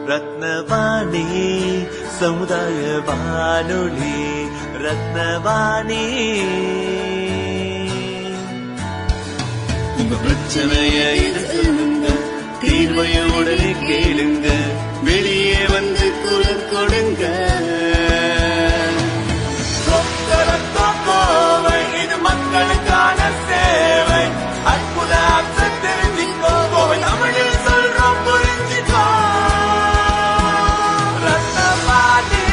ரத்னவாணி சமுதாய வானொலி. ரத்னவாணி உங்க பிரச்சனைய சொல்லுங்க, தீர்வைய உடனே கேளுங்க, வெளியே வந்து குரல் கொடுங்க. இது மக்களுக்கான சேவை. அற்புத தெரிஞ்சுக்கோ, தமிழில் சொல்றோம் புரிஞ்சுக்கோ. ரத்னவாணி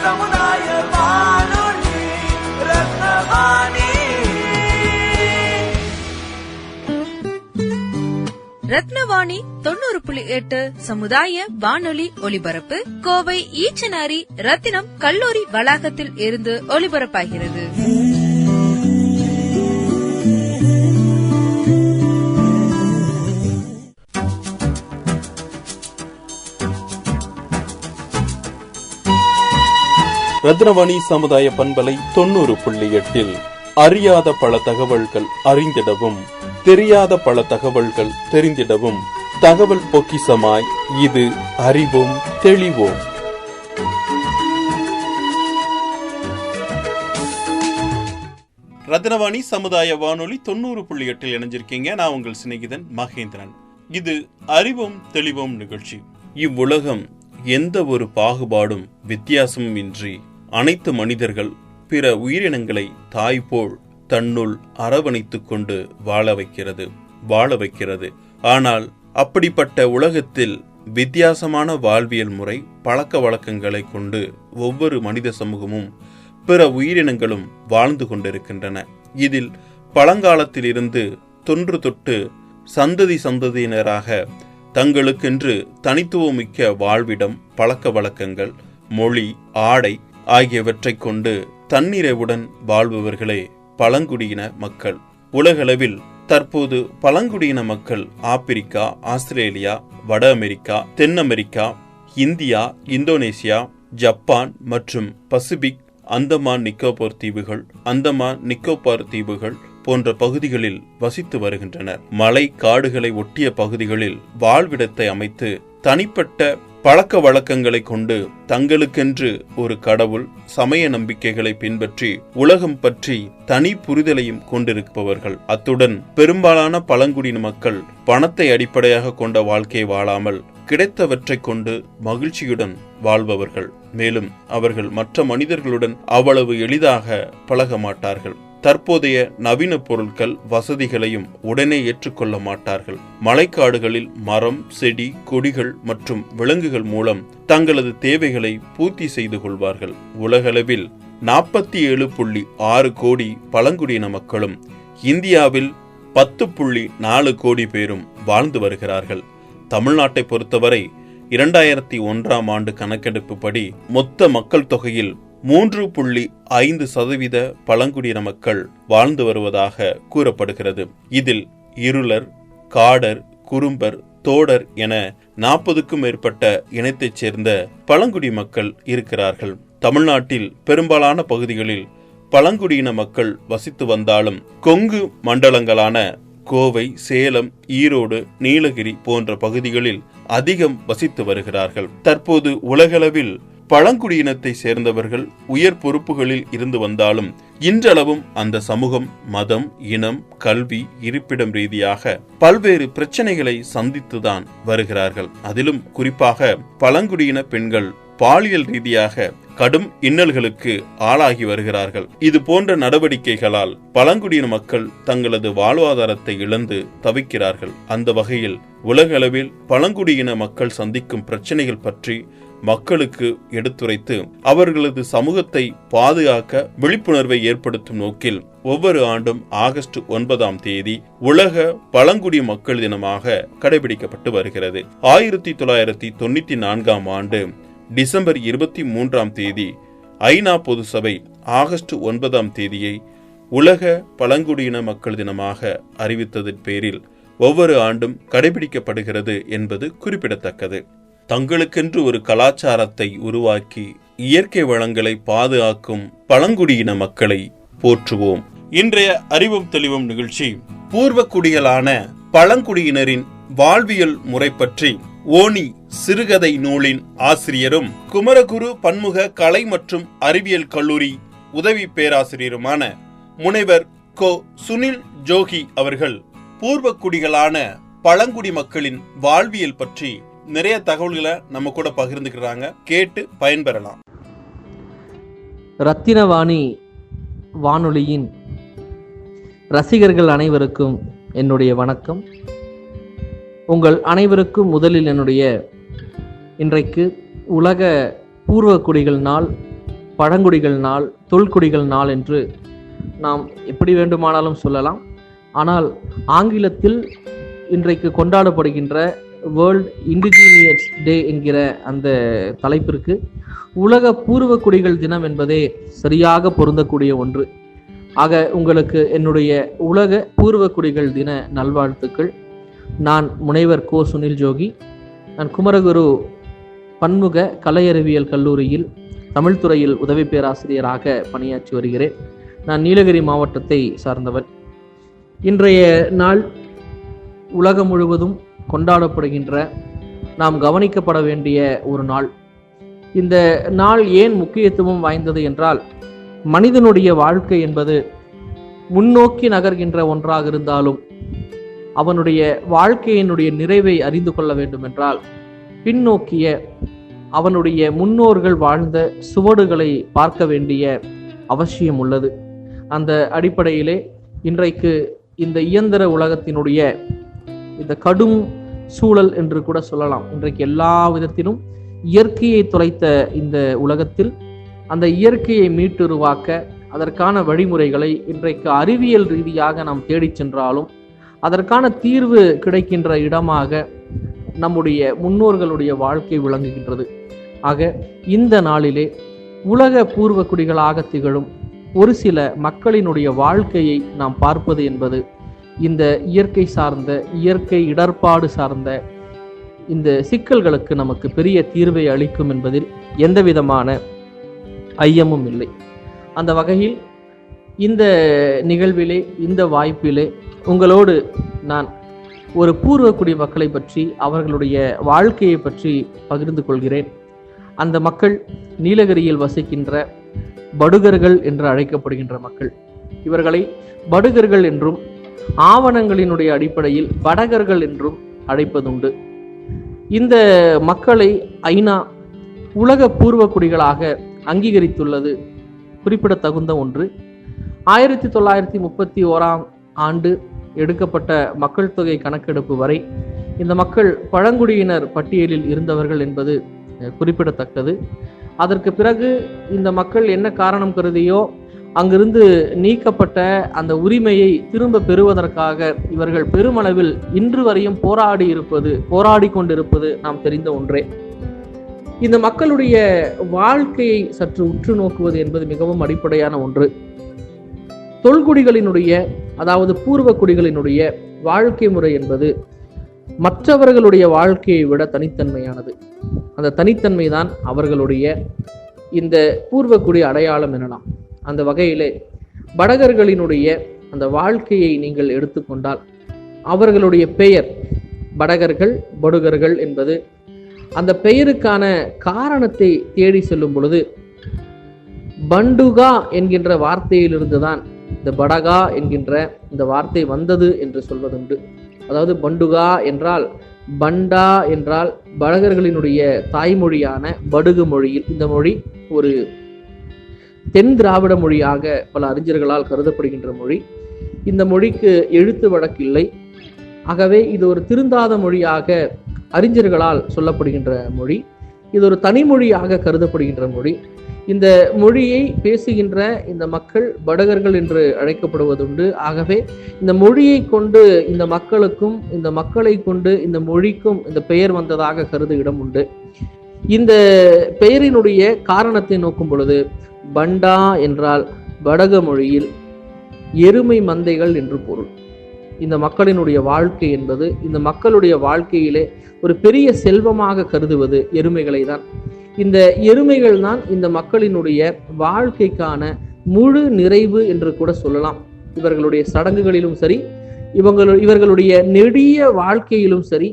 சமுதாய வானொலி. ரத்னவாணி. ரத்னவாணி 90.8 சமுதாய வானொலி ஒலிபரப்பு கோவை ஈச்சனாரி ரத்தினம் கல்லூரி வளாகத்தில் இருந்து ஒலிபரப்பாகிறது. ரத்னவாணி சமுதாய பண்பலை 90.8 அறியாத பல தகவல்கள் அறிந்திடவும், தெரியாத பல தகவல்கள் தெரிந்திடவும், தகவல் பொக்கிசமாய் இது அறிவோம் தெளிவோம். ரத்னவாணி சமுதாய வானொலி 90.8 இணைஞ்சிருக்கீங்க. நான் உங்கள் சிநேகிதன் மகேந்திரன். இது அறிவோம் தெளிவோம் நிகழ்ச்சி. இவ்வுலகம் எந்த ஒரு பாகுபாடும் வித்தியாசமும் இன்றி அனைத்து மனிதர்கள் பிற உயிரினங்களை தாய்போல் தன்னுள் அரவணைத்துக் கொண்டு வாழ வைக்கிறது. ஆனால் அப்படிப்பட்ட உலகத்தில் வித்தியாசமான வாழ்வியல் முறை, பழக்க வழக்கங்களை கொண்டு ஒவ்வொரு மனித சமூகமும் பிற உயிரினங்களும் வாழ்ந்து கொண்டிருக்கின்றன. இதில் பழங்காலத்திலிருந்து தொன்று தொட்டு சந்ததியினராக தங்களுக்கென்று தனித்துவமிக்க வாழ்விடம், பழக்க வழக்கங்கள், மொழி, ஆடை ஆகியவற்றை கொண்டு தன்னிறைவுடன் வாழ்பவர்களே பழங்குடியின மக்கள். உலகளவில் தற்போது பழங்குடியின மக்கள் ஆப்பிரிக்கா, ஆஸ்திரேலியா, வட அமெரிக்கா, தென் அமெரிக்கா, இந்தியா, இந்தோனேசியா, ஜப்பான் மற்றும் பசிபிக், அந்தமான் நிக்கோபார் தீவுகள் போன்ற பகுதிகளில் வசித்து வருகின்றனர். மலை காடுகளை ஒட்டிய பகுதிகளில் வாழ்விடத்தை அமைத்து தனிப்பட்ட பழக்க வழக்கங்களை கொண்டு தங்களுக்கென்று ஒரு கடவுள், சமய நம்பிக்கைகளை பின்பற்றி உலகம் பற்றி தனி புரிதலையும் கொண்டிருப்பவர்கள். அத்துடன் பெரும்பாலான பழங்குடியின மக்கள் பணத்தை அடிப்படையாக கொண்ட வாழ்க்கையை வாழாமல் கிடைத்தவற்றை கொண்டு மகிழ்ச்சியுடன் வாழ்பவர்கள். மேலும் அவர்கள் மற்ற மனிதர்களுடன் அவ்வளவு எளிதாக பழக மாட்டார்கள். தற்போதைய நவீன பொருட்கள், வசதிகளையும் உடனே ஏற்றுக்கொள்ள மாட்டார்கள். மலைக்காடுகளில் மரம், செடி, கொடிகள் மற்றும் விலங்குகள் மூலம் தங்களது தேவைகளை பூர்த்தி செய்து கொள்வார்கள். உலகளவில் 47.6 கோடி பழங்குடியின மக்களும் இந்தியாவில் 10.4 கோடி பேரும் வாழ்ந்து வருகிறார்கள். தமிழ்நாட்டை பொறுத்தவரை 2001ஆம் ஆண்டு கணக்கெடுப்பு படி மொத்த மக்கள் தொகையில் 3.5% பழங்குடியின மக்கள் வாழ்ந்து வருவதாக கூறப்படுகிறது. இதில் இருளர், காடர், குறும்பர், தோடர் என 40க்கும் மேற்பட்ட இனத்தைச் சேர்ந்த பழங்குடி மக்கள் இருக்கிறார்கள். தமிழ்நாட்டில் பெரும்பாலான பகுதிகளில் பழங்குடியின மக்கள் வசித்து வந்தாலும் கொங்கு மண்டலங்களான கோவை, சேலம், ஈரோடு, நீலகிரி போன்ற பகுதிகளில் அதிகம் வசித்து வருகிறார்கள். தற்போது உலகளவில் பழங்குடியினத்தை சேர்ந்தவர்கள் உயர் பொறுப்புகளில் இருந்து வந்தாலும் இன்றளவும் அந்த சமூகம் மதம், இனம், கல்வி, இருப்பிடம் ரீதியாக பல்வேறு பிரச்சனைகளை சந்தித்துதான் வருகிறார்கள். அதிலும் குறிப்பாக பழங்குடியின பெண்கள் பாலியல் ரீதியாக கடும் இன்னல்களுக்கு ஆளாகி வருகிறார்கள். இது போன்ற நடவடிக்கைகளால் பழங்குடியின மக்கள் தங்களது வாழ்வாதாரத்தை இழந்து தவிக்கிறார்கள். அந்த வகையில் உலகளவில் பழங்குடியின மக்கள் சந்திக்கும் பிரச்சனைகள் பற்றி மக்களுக்கு எடுத்துரைத்து அவர்களது சமூகத்தை பாதுகாக்க விழிப்புணர்வை ஏற்படுத்தும் நோக்கில் ஒவ்வொரு ஆண்டும் ஆகஸ்ட் 9ஆம் தேதி உலக பழங்குடி மக்கள் தினமாக கடைபிடிக்கப்பட்டு வருகிறது. 1994ஆம் ஆண்டு டிசம்பர் 23ஆம் தேதி ஐநா பொது சபை ஆகஸ்ட் 9ஆம் தேதியை உலக பழங்குடியின மக்கள் தினமாக அறிவித்ததன் பேரில் ஒவ்வொரு ஆண்டும் கடைபிடிக்கப்படுகிறது என்பது குறிப்பிடத்தக்கது. தங்களுக்கென்று ஒரு கலாச்சாரத்தை உருவாக்கி இயற்கை வளங்களை பாதுகாக்கும் பழங்குடியின மக்களை போற்றுவோம். இன்றைய அறிவும் தெளிவும் நிகழ்ச்சி பூர்வ குடிகளான பழங்குடியினரின் வாழ்வியல் முறை பற்றி ஓனி சிறுகதை நூலின் ஆசிரியரும் குமரகுரு பன்முக கலை மற்றும் அறிவியல் கல்லூரி உதவி பேராசிரியருமான முனைவர் கோ. சுனில் ஜோகி அவர்கள் பூர்வக்குடிகளான பழங்குடி மக்களின் வாழ்வியல் பற்றி நிறைய தகவல்களை நம்ம கூட பகிர்ந்துக்கிறாங்க. கேட்டு பயன்பெறலாம். ரத்தினவாணி வானொலியின் ரசிகர்கள் அனைவருக்கும் என்னுடைய வணக்கம். உங்கள் அனைவருக்கும் முதலில் என்னுடைய இன்றைக்கு உலக பூர்வக்குடிகள் நாள், பழங்குடிகள் நாள், தொல்குடிகள் நாள் என்று நாம் எப்படி வேண்டுமானாலும் சொல்லலாம். ஆனால் ஆங்கிலத்தில் இன்றைக்கு கொண்டாடப்படுகின்ற வேர்ல்ட் இண்டிஜினியஸ் டே என்கிற அந்த தலைப்பிற்கு உலக பூர்வக்குடிகள் தினம் என்பதே சரியாக பொருந்தக்கூடிய ஒன்று. ஆக உங்களுக்கு என்னுடைய உலக பூர்வக்குடிகள் தின நல்வாழ்த்துக்கள். நான் முனைவர் கோ. சுனில் ஜோகி. நான் குமரகுரு பன்முக கலை அறிவியல் கல்லூரியில் தமிழ் துறையில் உதவி பேராசிரியராக பணியாற்றி வருகிறேன். நான் நீலகிரி மாவட்டத்தை சார்ந்தவர். இன்றைய நாள் உலகம் முழுவதும் கொண்டாடப்படுகின்ற, நாம் கவனிக்கப்பட வேண்டிய ஒரு நாள். இந்த நாள் ஏன் முக்கியத்துவம் வாய்ந்தது என்றால், மனிதனுடைய வாழ்க்கை என்பது முன்னோக்கி நகர்கின்ற ஒன்றாக இருந்தாலும் அவனுடைய வாழ்க்கையினுடைய நிறைவை அறிந்து கொள்ள வேண்டும் என்றால் பின்னோக்கிய அவனுடைய முன்னோர்கள் வாழ்ந்த சுவடுகளை பார்க்க வேண்டிய அவசியம் உள்ளது. அந்த அடிப்படையிலே இன்றைக்கு இந்த இயந்திர உலகத்தினுடைய இந்த கடும் சூழல் என்று கூட சொல்லலாம். இன்றைக்கு எல்லா விதத்திலும் இயற்கையை தொலைத்த இந்த உலகத்தில் அந்த இயற்கையை மீட்டுருவாக்க அதற்கான வழிமுறைகளை இன்றைக்கு அறிவியல் ரீதியாக நாம் தேடிச் சென்றாலும் அதற்கான தீர்வு கிடைக்கின்ற இடமாக நம்முடைய முன்னோர்களுடைய வாழ்க்கை விளங்குகின்றது. ஆக இந்த நாளிலே உலக பூர்வக்குடிகளாக திகழும் ஒரு சில மக்களினுடைய வாழ்க்கையை நாம் பார்ப்பது என்பது இந்த இயற்கை சார்ந்த, இயற்கை இடர்பாடு சார்ந்த இந்த சிக்கல்களுக்கு நமக்கு பெரிய தீர்வை அளிக்கும் என்பதில் எந்த விதமான ஐயமும் இல்லை. அந்த வகையில் இந்த நிகழ்விலே, இந்த வாய்ப்பிலே உங்களோடு நான் ஒரு பூர்வக்குடி மக்களை பற்றி, அவர்களுடைய வாழ்க்கையை பற்றி பகிர்ந்து கொள்கிறேன். அந்த மக்கள் நீலகிரியில் வசிக்கின்ற படுகர்கள் என்று அழைக்கப்படுகின்ற மக்கள். இவர்களை படுகர்கள் என்றும் ஆவணங்களினுடைய அடிப்படையில் படகர்கள் என்றும் அழைப்பதுண்டு. இந்த மக்களை ஐநா உலக பூர்வக்குடிகளாக அங்கீகரித்துள்ளது குறிப்பிடத்தகுந்த ஒன்று. 1931 ஆண்டு எடுக்கப்பட்ட மக்கள் தொகை கணக்கெடுப்பு வரை இந்த மக்கள் பழங்குடியினர் பட்டியலில் இருந்தவர்கள் என்பது குறிப்பிடத்தக்கது. அதற்கு பிறகு இந்த மக்கள் என்ன காரணம் கருதியோ அங்கிருந்து நீக்கப்பட்ட அந்த உரிமையை திரும்ப பெறுவதற்காக இவர்கள் பெருமளவில் இன்று வரையும் போராடி கொண்டிருப்பது நாம் தெரிந்த ஒன்றே. இந்த மக்களுடைய வாழ்க்கையை சற்று உற்று நோக்குவது என்பது மிகவும் அடிப்படையான ஒன்று. தொல்குடிகளினுடைய, அதாவது பூர்வக்குடிகளினுடைய வாழ்க்கை முறை என்பது மற்றவர்களுடைய வாழ்க்கையை விட தனித்தன்மையானது. அந்த தனித்தன்மை தான் அவர்களுடைய இந்த பூர்வக்குடி அடையாளம் எனலாம். அந்த வகையிலே படகர்களினுடைய அந்த வாழ்க்கையை நீங்கள் எடுத்துக்கொண்டால் அவர்களுடைய பெயர் படகர்கள், படுகர்கள் என்பது அந்த பெயருக்கான காரணத்தை தேடி செல்லும் பொழுது பண்டுகா என்கின்ற வார்த்தையிலிருந்துதான் இந்த படகா என்கின்ற இந்த வார்த்தை வந்தது என்று சொல்வதுண்டு. அதாவது பண்டுகா என்றால், பண்டா என்றால் படகர்களினுடைய தாய்மொழியான படுகு மொழியில், இந்த மொழி ஒரு தென் திராவிட மொழியாக பல அறிஞர்களால் கருதப்படுகின்ற மொழி. இந்த மொழிக்கு எழுத்து வழக்கில்லை. ஆகவே இது ஒரு திருந்தாத மொழியாக அறிஞர்களால் சொல்லப்படுகின்ற மொழி. இது ஒரு தனிமொழியாக கருதப்படுகின்ற மொழி. இந்த மொழியை பேசுகின்ற இந்த மக்கள் படகர்கள் என்று அழைக்கப்படுவதுண்டு. ஆகவே இந்த மொழியை கொண்டு இந்த மக்களுக்கும், இந்த மக்களை கொண்டு இந்த மொழிக்கும் இந்த பெயர் வந்ததாக கருத இடம் உண்டு. இந்த பெயரினுடைய காரணத்தை நோக்கும் பொழுது பண்டா என்றால் படக மொழியில் எருமை மந்தைகள் என்று பொருள். இந்த மக்களினுடைய வாழ்க்கை என்பது, இந்த மக்களுடைய வாழ்க்கையிலே ஒரு பெரிய செல்வமாக கருதுவது எருமைகளை தான். இந்த எருமைகள் தான் இந்த மக்களினுடைய வாழ்க்கைக்கான முழு நிறைவு என்று கூட சொல்லலாம். இவர்களுடைய சடங்குகளிலும் சரி, இவர்களுடைய நெடிய வாழ்க்கையிலும் சரி,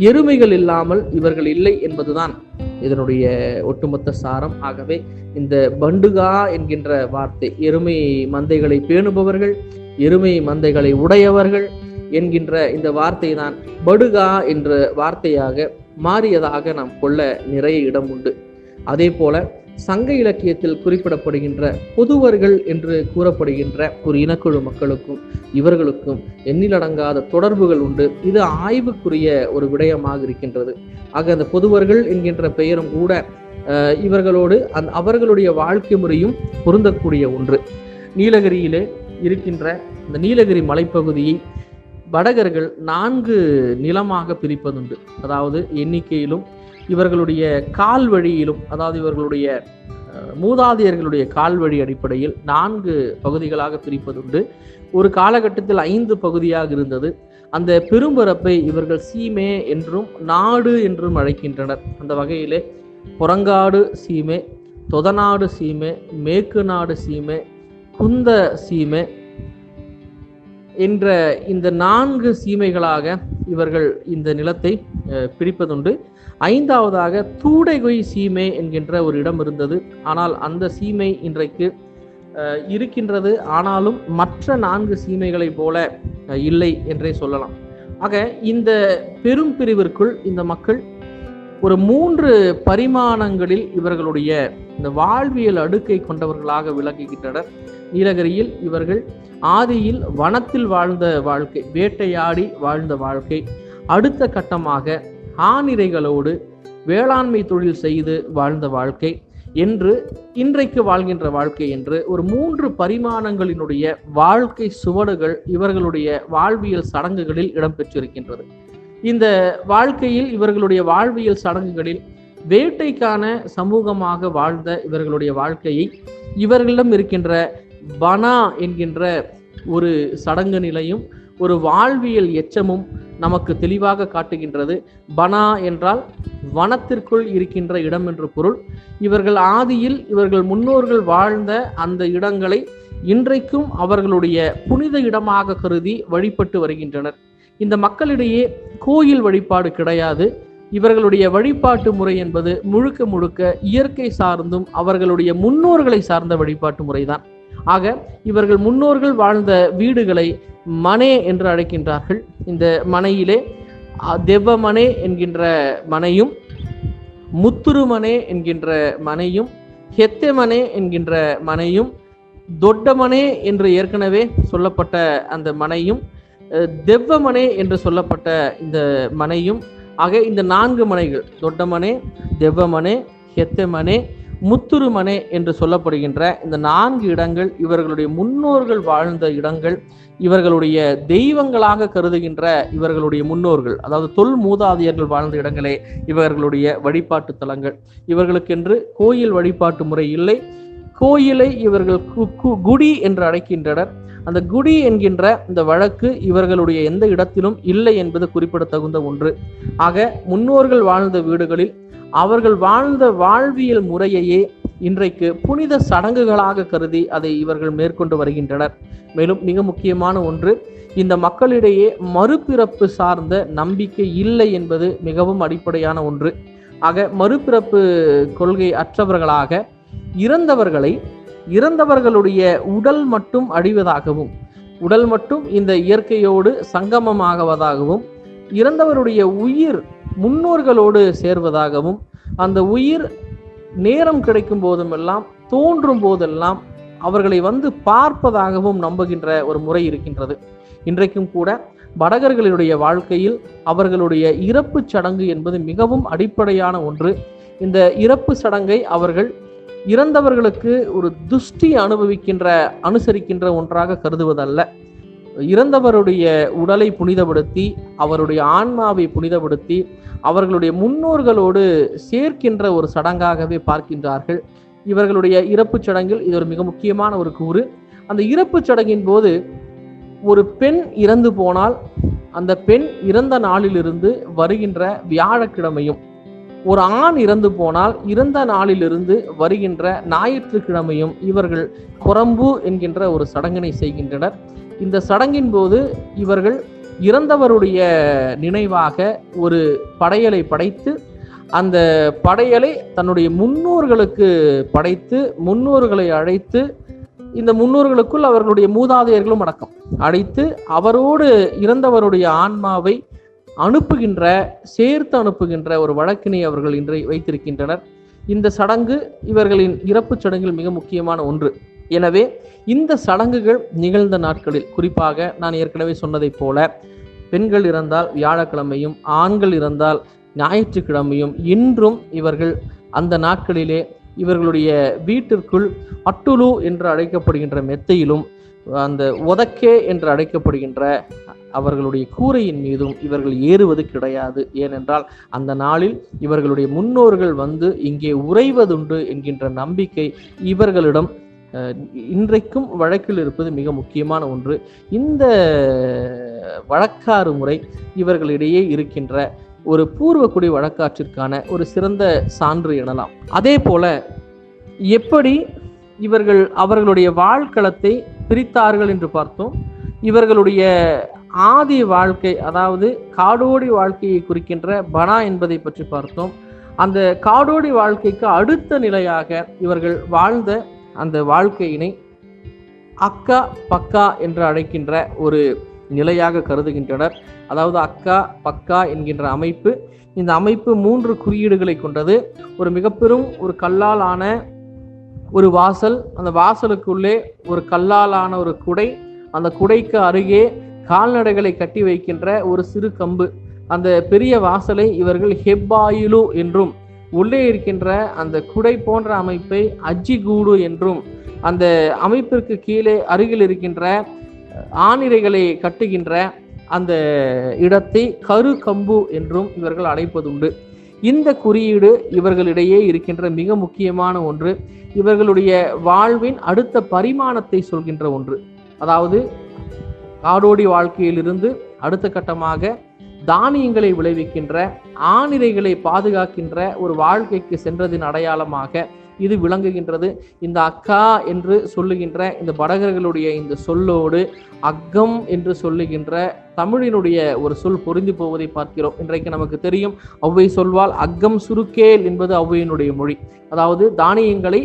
எருமைகள் இல்லாமல் இவர்கள் இல்லை என்பதுதான் இதனுடைய ஒட்டுமொத்த சாரம். ஆகவே இந்த பண்டுகா என்கின்ற வார்த்தை எருமை மந்தைகளை பேணுபவர்கள், எருமை மந்தைகளை உடையவர்கள் என்கின்ற இந்த வார்த்தை தான் படுகா என்ற வார்த்தையாக மாறியதாக நாம் கொள்ள நிறைய இடம் உண்டு. அதே போல சங்க இலக்கியத்தில் குறிப்பிடப்படுகின்ற பொதுவர்கள் என்று கூறப்படுகின்ற ஒரு இனக்குழு மக்களுக்கும் இவர்களுக்கும் எண்ணிலடங்காத தொடர்புகள் உண்டு. இது ஆய்வுக்குரிய ஒரு விடயமாக இருக்கின்றது. ஆக அந்த பொதுவர்கள் என்கின்ற பெயரும் கூட இவர்களோடு அவர்களுடைய வாழ்க்கை முறையும் பொருந்தக்கூடிய ஒன்று. நீலகிரியிலே இருக்கின்ற இந்த நீலகிரி மலைப்பகுதியை வடகர்கள் 4 நிலமாக பிரிப்பதுண்டு. அதாவது எண்ணிக்கையிலும் இவர்களுடைய கால் வழியிலும், அதாவது இவர்களுடைய மூதாதையர்களுடைய கால் வழி அடிப்படையில் 4 பகுதிகளாக பிரிப்பதுண்டு. ஒரு காலகட்டத்தில் 5 பகுதியாக இருந்தது. அந்த பெரும்பரப்பை இவர்கள் சீமே என்றும் நாடு என்றும் அழைக்கின்றனர். அந்த வகையிலே புறங்காடு சீமே, தொதநாடு சீமே, மேற்கு நாடு சீமே, குந்த சீமே என்ற இந்த 4 சீமைகளாக இவர்கள் இந்த நிலத்தை பிரிப்பதுண்டு. 5வதாக தூடைகொய் சீமை என்கின்ற ஒரு இடம் இருந்தது. ஆனால் அந்த சீமை இன்றைக்கு இருக்கின்றது. ஆனாலும் மற்ற 4 சீமைகளை போல இல்லை என்றே சொல்லலாம். ஆக இந்த பெரும் பிரிவிற்குள் இந்த மக்கள் ஒரு 3 பரிமாணங்களில் இவர்களுடைய இந்த வாழ்வியல் அடுக்கை கொண்டவர்களாக விளங்குகின்றனர். நீலகிரியில் இவர்கள் ஆதியில் வனத்தில் வாழ்ந்த வாழ்க்கை, வேட்டையாடி வாழ்ந்த வாழ்க்கை, அடுத்த கட்டமாக ஆணிரைகளோடு வேளாண்மை தொழில் செய்து வாழ்ந்த வாழ்க்கை என்று இன்றைக்கு வாழ்கின்ற வாழ்க்கை என்று ஒரு 3 பரிமாணங்களினுடைய வாழ்க்கை சுவடுகள் இவர்களுடைய வாழ்வியல் சடங்குகளில் இடம்பெற்றிருக்கின்றது. இந்த வாழ்க்கையில் இவர்களுடைய வாழ்வியல் சடங்குகளில் வேட்டைக்கான சமூகமாக வாழ்ந்த இவர்களுடைய வாழ்க்கையை இவர்களிடம் இருக்கின்ற பனா என்கின்ற ஒரு சடங்கு நிலையும் ஒரு வாழ்வியல் எச்சமும் நமக்கு தெளிவாக காட்டுகின்றது. பனா என்றால் வனத்திற்குள் இருக்கின்ற இடம் என்று பொருள். இவர்கள் ஆதியில் இவர்கள் முன்னோர்கள் வாழ்ந்த அந்த இடங்களை இன்றைக்கும் அவர்களுடைய புனித இடமாக கருதி வழிபட்டு வருகின்றனர். இந்த மக்களிடையே கோயில் வழிபாடு கிடையாது. இவர்களுடைய வழிபாட்டு முறை என்பது முழுக்க முழுக்க இயற்கை சார்ந்தும் அவர்களுடைய முன்னோர்களை சார்ந்த வழிபாட்டு முறைதான். ஆக இவர்கள் முன்னோர்கள் வாழ்ந்த வீடுகளை மனே என்று அழைக்கின்றார்கள். இந்த மனையிலே தெவ்வமனே என்கின்ற மனையும், முத்துருமனே என்கின்ற மனையும், ஹெத்தமனே என்கின்ற மனையும், தொட்டமனே என்று ஏற்கனவே சொல்லப்பட்ட அந்த மனையும், தெவ்வமனே என்று சொல்லப்பட்ட இந்த மனையும், ஆக இந்த 4 மனைகள் தொட்டமனே, தெவ்வமனே, ஹெத்தமனே, முத்துருமனே என்று சொல்லப்படுகின்ற இந்த 4 இடங்கள் இவர்களுடைய முன்னோர்கள் வாழ்ந்த இடங்கள். இவர்களுடைய தெய்வங்களாக கருதுகின்ற இவர்களுடைய முன்னோர்கள், அதாவது தொல் மூதாதையர்கள் வாழ்ந்த இடங்களே இவர்களுடைய வழிபாட்டு தலங்கள். இவர்களுக்கென்று கோயில் வழிபாட்டு முறை இல்லை. கோயிலை இவர்கள் குடி என்று அழைக்கின்றனர். அந்த குடி என்கின்ற இந்த வழக்கு இவர்களுடைய எந்த இடத்திலும் இல்லை என்பது குறிப்பிடத்தகுந்த ஒன்று. ஆக முன்னோர்கள் வாழ்ந்த வீடுகளில் அவர்கள் வாழ்ந்த வாழ்வியல் முறையையே இன்றைக்கு புனித சடங்குகளாக கருதி அதை இவர்கள் மேற்கொண்டு வருகின்றனர். மேலும் மிக முக்கியமான ஒன்று, இந்த மக்களிடையே மறுபிறப்பு சார்ந்த நம்பிக்கை இல்லை என்பது மிகவும் அடிப்படையான ஒன்று. ஆக மறுபிறப்பு கொள்கை அற்றவர்களாக இறந்தவர்களுடைய உடல் மட்டும் அழிவதாகவும், உடல் மட்டும் இந்த இயற்கையோடு சங்கமமாகுவதாகவும், இறந்தவருடைய உயிர் முன்னோர்களோடு சேர்வதாகவும், அந்த உயிர் நேரம் கிடைக்கும் போதுமெல்லாம் தோன்றும் போதெல்லாம் அவர்களை வந்து பார்ப்பதாகவும் நம்புகின்ற ஒரு முறை இருக்கின்றது. இன்றைக்கும் கூட வடகர்களுடைய வாழ்க்கையில் அவர்களுடைய இறப்பு சடங்கு என்பது மிகவும் அடிப்படையான ஒன்று. இந்த இறப்பு சடங்கை அவர்கள் இறந்தவர்களுக்கு ஒரு துஷ்டி அனுசரிக்கின்ற ஒன்றாக கருதுவதல்ல. இறந்தவருடைய உடலை புனிதப்படுத்தி, அவருடைய ஆன்மாவை புனிதப்படுத்தி, அவர்களுடைய முன்னோர்களோடு சேர்க்கின்ற ஒரு சடங்காகவே பார்க்கின்றார்கள். இவர்களுடைய இறப்பு சடங்கில் இது ஒரு மிக முக்கியமான ஒரு கூறு. அந்த இறப்பு சடங்கின் போது ஒரு பெண் இறந்து போனால் அந்த பெண் இறந்த நாளிலிருந்து வருகின்ற வியாழக்கிழமையும், ஒரு ஆண் இறந்து போனால் இறந்த நாளிலிருந்து வருகின்ற ஞாயிற்றுக்கிழமையும் இவர்கள் குரம்பு என்கின்ற ஒரு சடங்கினை செய்கின்றனர். இந்த சடங்கின் போது இவர்கள் இறந்தவருடைய நினைவாக ஒரு படையலை படைத்து அந்த படையலை தன்னுடைய முன்னோர்களுக்கு படைத்து முன்னோர்களை அழைத்து இந்த முன்னோர்களுக்குள் அவர்களுடைய மூதாதையர்களும் அடக்கம் அழைத்து அவரோடு இறந்தவருடைய ஆன்மாவை சேர்த்து அனுப்புகின்ற ஒரு வழக்கினை அவர்கள் இன்று வைத்திருக்கின்றனர். இந்த சடங்கு இவர்களின் இறப்பு சடங்கில் மிக முக்கியமான ஒன்று. எனவே இந்த சடங்குகள் நிகழ்ந்த நாட்களில், குறிப்பாக நான் ஏற்கனவே சொன்னதைப் போல, பெண்கள் இறந்தால் வியாழக்கிழமையும் ஆண்கள் இறந்தால் ஞாயிற்றுக்கிழமையும் இன்றும் இவர்கள் அந்த நாட்களிலே இவர்களுடைய வீட்டிற்குள் அட்டுலு என்று அழைக்கப்படுகின்ற மெத்தையிலும் அந்த உதக்கே என்று அழைக்கப்படுகின்ற அவர்களுடைய கூரையின் மீதும் இவர்கள் ஏறுவது கிடையாது. ஏனென்றால் அந்த நாளில் இவர்களுடைய முன்னோர்கள் வந்து இங்கே உறைவதுண்டு என்கின்ற நம்பிக்கை இவர்களிடம் இன்றைக்கும் வழக்கில் இருப்பது மிக முக்கியமான ஒன்று. இந்த வழக்காறு முறை இவர்களிடையே இருக்கின்ற ஒரு பூர்வக்குடி வழக்காற்றிற்கான ஒரு சிறந்த சான்று எனலாம். அதே போல எப்படி இவர்கள் அவர்களுடைய வாழ்க்களத்தை பிரித்தார்கள் என்று பார்த்தோம். இவர்களுடைய ஆதி வாழ்க்கை, அதாவது காடோடி வாழ்க்கையை குறிக்கின்ற பனா என்பதை பற்றி பார்த்தோம். அந்த காடோடி வாழ்க்கைக்கு அடுத்த நிலையாக இவர்கள் வாழ்ந்த அந்த வாழ்க்கையினை அக்கா பக்கா என்று அழைக்கின்ற ஒரு நிலையாக கருதுகின்றனர். அதாவது அக்கா பக்கா என்கின்ற அமைப்பு, இந்த அமைப்பு 3 குறியீடுகளை கொண்டது. ஒரு மிகப்பெரும் ஒரு கல்லால் ஆன ஒரு வாசல், அந்த வாசலுக்குள்ளே ஒரு கல்லால் ஆன ஒரு குடை, அந்த குடைக்கு அருகே கால்நடைகளை கட்டி வைக்கின்ற ஒரு சிறு கம்பு. அந்த பெரிய வாசலை இவர்கள் ஹெப்பாயிலு என்றும், உள்ளே இருக்கின்ற அந்த குடை போன்ற அமைப்பை அஜிகூடு என்றும், அந்த அமைப்பிற்கு கீழே அருகில் இருக்கின்ற ஆணிரைகளை கட்டுகின்ற அந்த இடத்தை கரு கம்பு என்றும் இவர்கள் அழைப்பதுண்டு. இந்த குறியீடு இவர்களிடையே இருக்கின்ற மிக முக்கியமான ஒன்று. இவர்களுடைய வாழ்வின் அடுத்த பரிமாணத்தை சொல்கின்ற ஒன்று. அதாவது காடோடி வாழ்க்கையிலிருந்து அடுத்த கட்டமாக தானியங்களை விளைவிக்கின்ற, ஆணிரைகளை பாதுகாக்கின்ற ஒரு வாழ்க்கைக்கு சென்றதின் அடையாளமாக இது விளங்குகின்றது. இந்த அக்கா என்று சொல்லுகின்ற இந்த படகர்களுடைய இந்த சொல்லோடு அக்கம் என்று சொல்லுகின்ற தமிழினுடைய ஒரு சொல் பொருந்தி போவதை பார்க்கிறோம். இன்றைக்கு நமக்கு தெரியும், ஔவை சொல்வாள் அக்கம் சுருக்கேல் என்பது ஔவையினுடைய மொழி. அதாவது தானியங்களை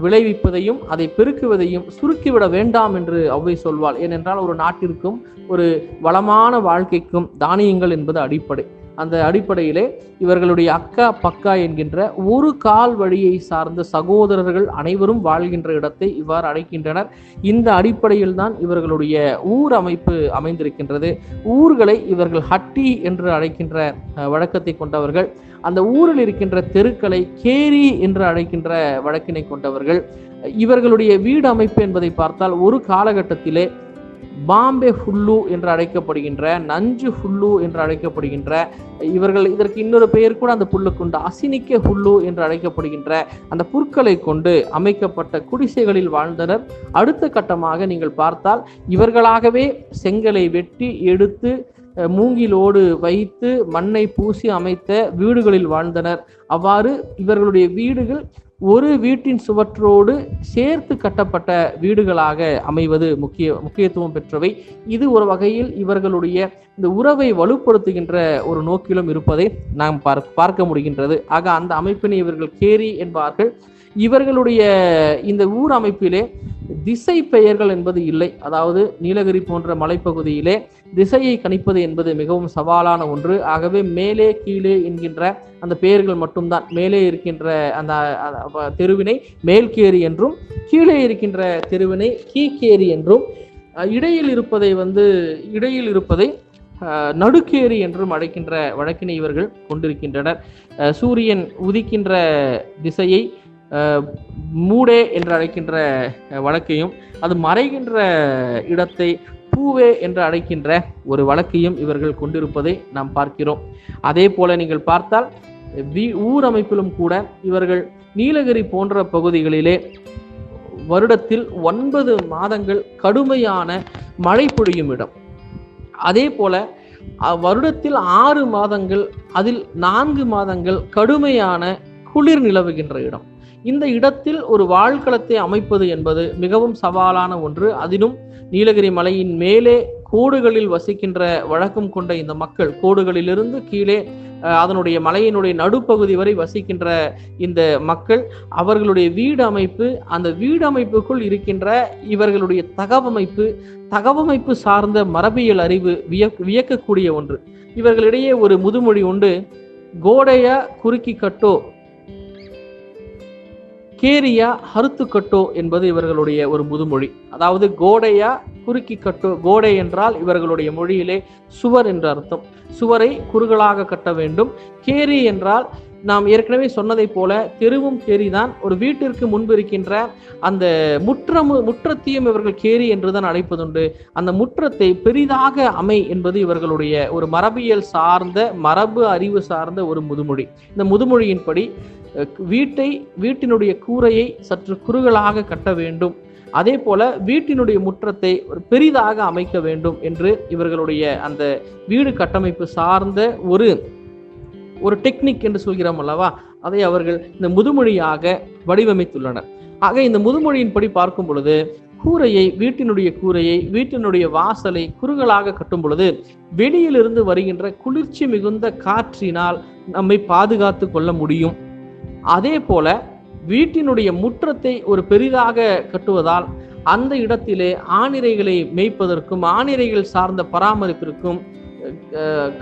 விளைவிப்பதையும் அதை பெருக்குவதையும் சுருக்கிவிட வேண்டாம் என்று ஔவை சொல்வாள். ஏனென்றால் ஒரு நாட்டிற்கும் ஒரு வளமான வாழ்க்கைக்கும் தானியங்கள் என்பது அடிப்படை. அந்த அடிப்படையிலே இவர்களுடைய அக்கா பக்கா என்கின்ற ஒரு கால் வழியை சார்ந்த சகோதரர்கள் அனைவரும் வாழ்கின்ற இடத்தை இவ்வாறு அழைக்கின்றனர். இந்த அடிப்படையில் தான் இவர்களுடைய ஊர் அமைப்பு அமைந்திருக்கின்றது. ஊர்களை இவர்கள் ஹட்டி என்று அழைக்கின்ற வழக்கத்தை கொண்டவர்கள். அந்த ஊரில் இருக்கின்ற தெருக்களை கேரி என்று அழைக்கின்ற வழக்கினை கொண்டவர்கள். இவர்களுடைய வீடு அமைப்பு என்பதை பார்த்தால் ஒரு காலகட்டத்திலே பாம்பே ஃபுல்லு என்று அழைக்கப்படுகின்ற, நஞ்சு ஃபுல்லு என்று அழைக்கப்படுகின்ற, இவர்கள் இதற்கு இன்னொரு பெயர் கூட அந்த புல்லுக்குண்டு, அசினிக்க ஃபுல்லு என்று அழைக்கப்படுகின்ற அந்த புற்களை கொண்டு அமைக்கப்பட்ட குடிசைகளில் வாழ்ந்தனர். அடுத்த கட்டமாக நீங்கள் பார்த்தால் இவர்களாகவே செங்கலை வெட்டி எடுத்து மூங்கிலோடு வைத்து மண்ணை பூசி அமைத்த வீடுகளில் வாழ்ந்தனர். அவ்வாறு இவர்களுடைய வீடுகள் ஒரு வீட்டின் சுவற்றோடு சேர்த்து கட்டப்பட்ட வீடுகளாக அமைவது முக்கியத்துவம் பெற்றவை. இது ஒரு வகையில் இவர்களுடைய இந்த உறவை வலுப்படுத்துகின்ற ஒரு நோக்கிலும் இருப்பதை நாம் பார்க்க முடிகின்றது. ஆக அந்த அமைப்பினை இவர்கள் கேரி என்பார்கள். இவர்களுடைய இந்த ஊர் அமைப்பிலே திசை பெயர்கள் என்பது இல்லை. அதாவது நீலகிரி போன்ற மலைப்பகுதியிலே திசையை கணிப்பது என்பது மிகவும் சவாலான ஒன்று. ஆகவே மேலே கீழே என்கின்ற அந்த பெயர்கள் மட்டும்தான். மேலே இருக்கின்ற அந்த தெருவினை மேல்கேரி என்றும், கீழே இருக்கின்ற தெருவினை கீக்கேரி என்றும், இடையில் இருப்பதை நடுக்கேரி என்றும் அழைக்கின்ற வழக்கினை இவர்கள் கொண்டிருக்கின்றனர். சூரியன் உதிக்கின்ற திசையை மூடே என்று அழைக்கின்ற வழக்கையும், அது மறைகின்ற இடத்தை பூவே என்று அழைக்கின்ற ஒரு வழக்கையும் இவர்கள் கொண்டிருப்பதை நாம் பார்க்கிறோம். அதே போல நீங்கள் பார்த்தால் ஊர் அமைப்பிலும் கூட இவர்கள் நீலகிரி போன்ற பகுதிகளிலே வருடத்தில் 9 மாதங்கள் கடுமையான மழை பொழியும் இடம். அதே போல வருடத்தில் 6 மாதங்கள், அதில் 4 மாதங்கள் கடுமையான குளிர் நிலவுகின்ற இடம். இந்த இடத்தில் ஒரு வாழ்களத்தை அமைப்பது என்பது மிகவும் சவாலான ஒன்று. அதிலும் நீலகிரி மலையின் மேலே கோடுகளில் வசிக்கின்ற வழக்கம் கொண்ட இந்த மக்கள், கோடுகளிலிருந்து கீழே அதனுடைய மலையினுடைய நடுப்பகுதி வரை வசிக்கின்ற இந்த மக்கள், அவர்களுடைய வீடு அமைப்பு, அந்த வீடு அமைப்புக்குள் இருக்கின்ற இவர்களுடைய தகவமைப்பு சார்ந்த மரபியல் அறிவு வியக்கக்கூடிய ஒன்று. இவர்களிடையே ஒரு முதுமொழி உண்டு. கோடையா குறுக்கி கட்டோ, கேரியா ஹருத்து கட்டோ என்பது இவர்களுடைய ஒரு முதுமொழி. அதாவது கோடையா குறுக்கி கட்டோ, கோடை என்றால் இவர்களுடைய மொழியிலே சுவர் என்ற அர்த்தம். சுவரை குறுகலாக கட்ட வேண்டும். கேரி என்றால் நாம் ஏற்கனவே சொன்னதை போல தெருவும் கேரிதான். ஒரு வீட்டிற்கு முன்பு இருக்கின்ற அந்த முற்றத்தையும் இவர்கள் கேரி என்றுதான் அழைப்பதுண்டு. அந்த முற்றத்தை பெரிதாக அமை என்பது இவர்களுடைய ஒரு மரபியல் சார்ந்த, மரபு அறிவு சார்ந்த ஒரு முதுமொழி. இந்த முதுமொழியின்படி வீட்டினுடைய கூரையை சற்று குறுகலாக கட்ட வேண்டும், அதே போல வீட்டினுடைய முற்றத்தை ஒரு பெரிதாக அமைக்க வேண்டும் என்று இவர்களுடைய அந்த வீடு கட்டமைப்பு சார்ந்த ஒரு டெக்னிக் என்று சொல்கிறோம் அல்லவா, அதை அவர்கள் இந்த முதுமொழியாக வடிவமைத்துள்ளனர். ஆக இந்த முதுமொழியின்படி பார்க்கும் பொழுது வீட்டினுடைய வாசலை குறுகலாக கட்டும் பொழுது வெளியிலிருந்து வருகின்ற குளிர்ச்சி மிகுந்த காற்றினால் நம்மை பாதுகாத்து கொள்ள முடியும். அதே போல வீட்டினுடைய முற்றத்தை ஒரு பெரிதாக கட்டுவதால் அந்த இடத்திலே ஆணிரைகளை மேய்ப்பதற்கும், ஆணிரைகள் சார்ந்த பராமரிப்பிற்கும்,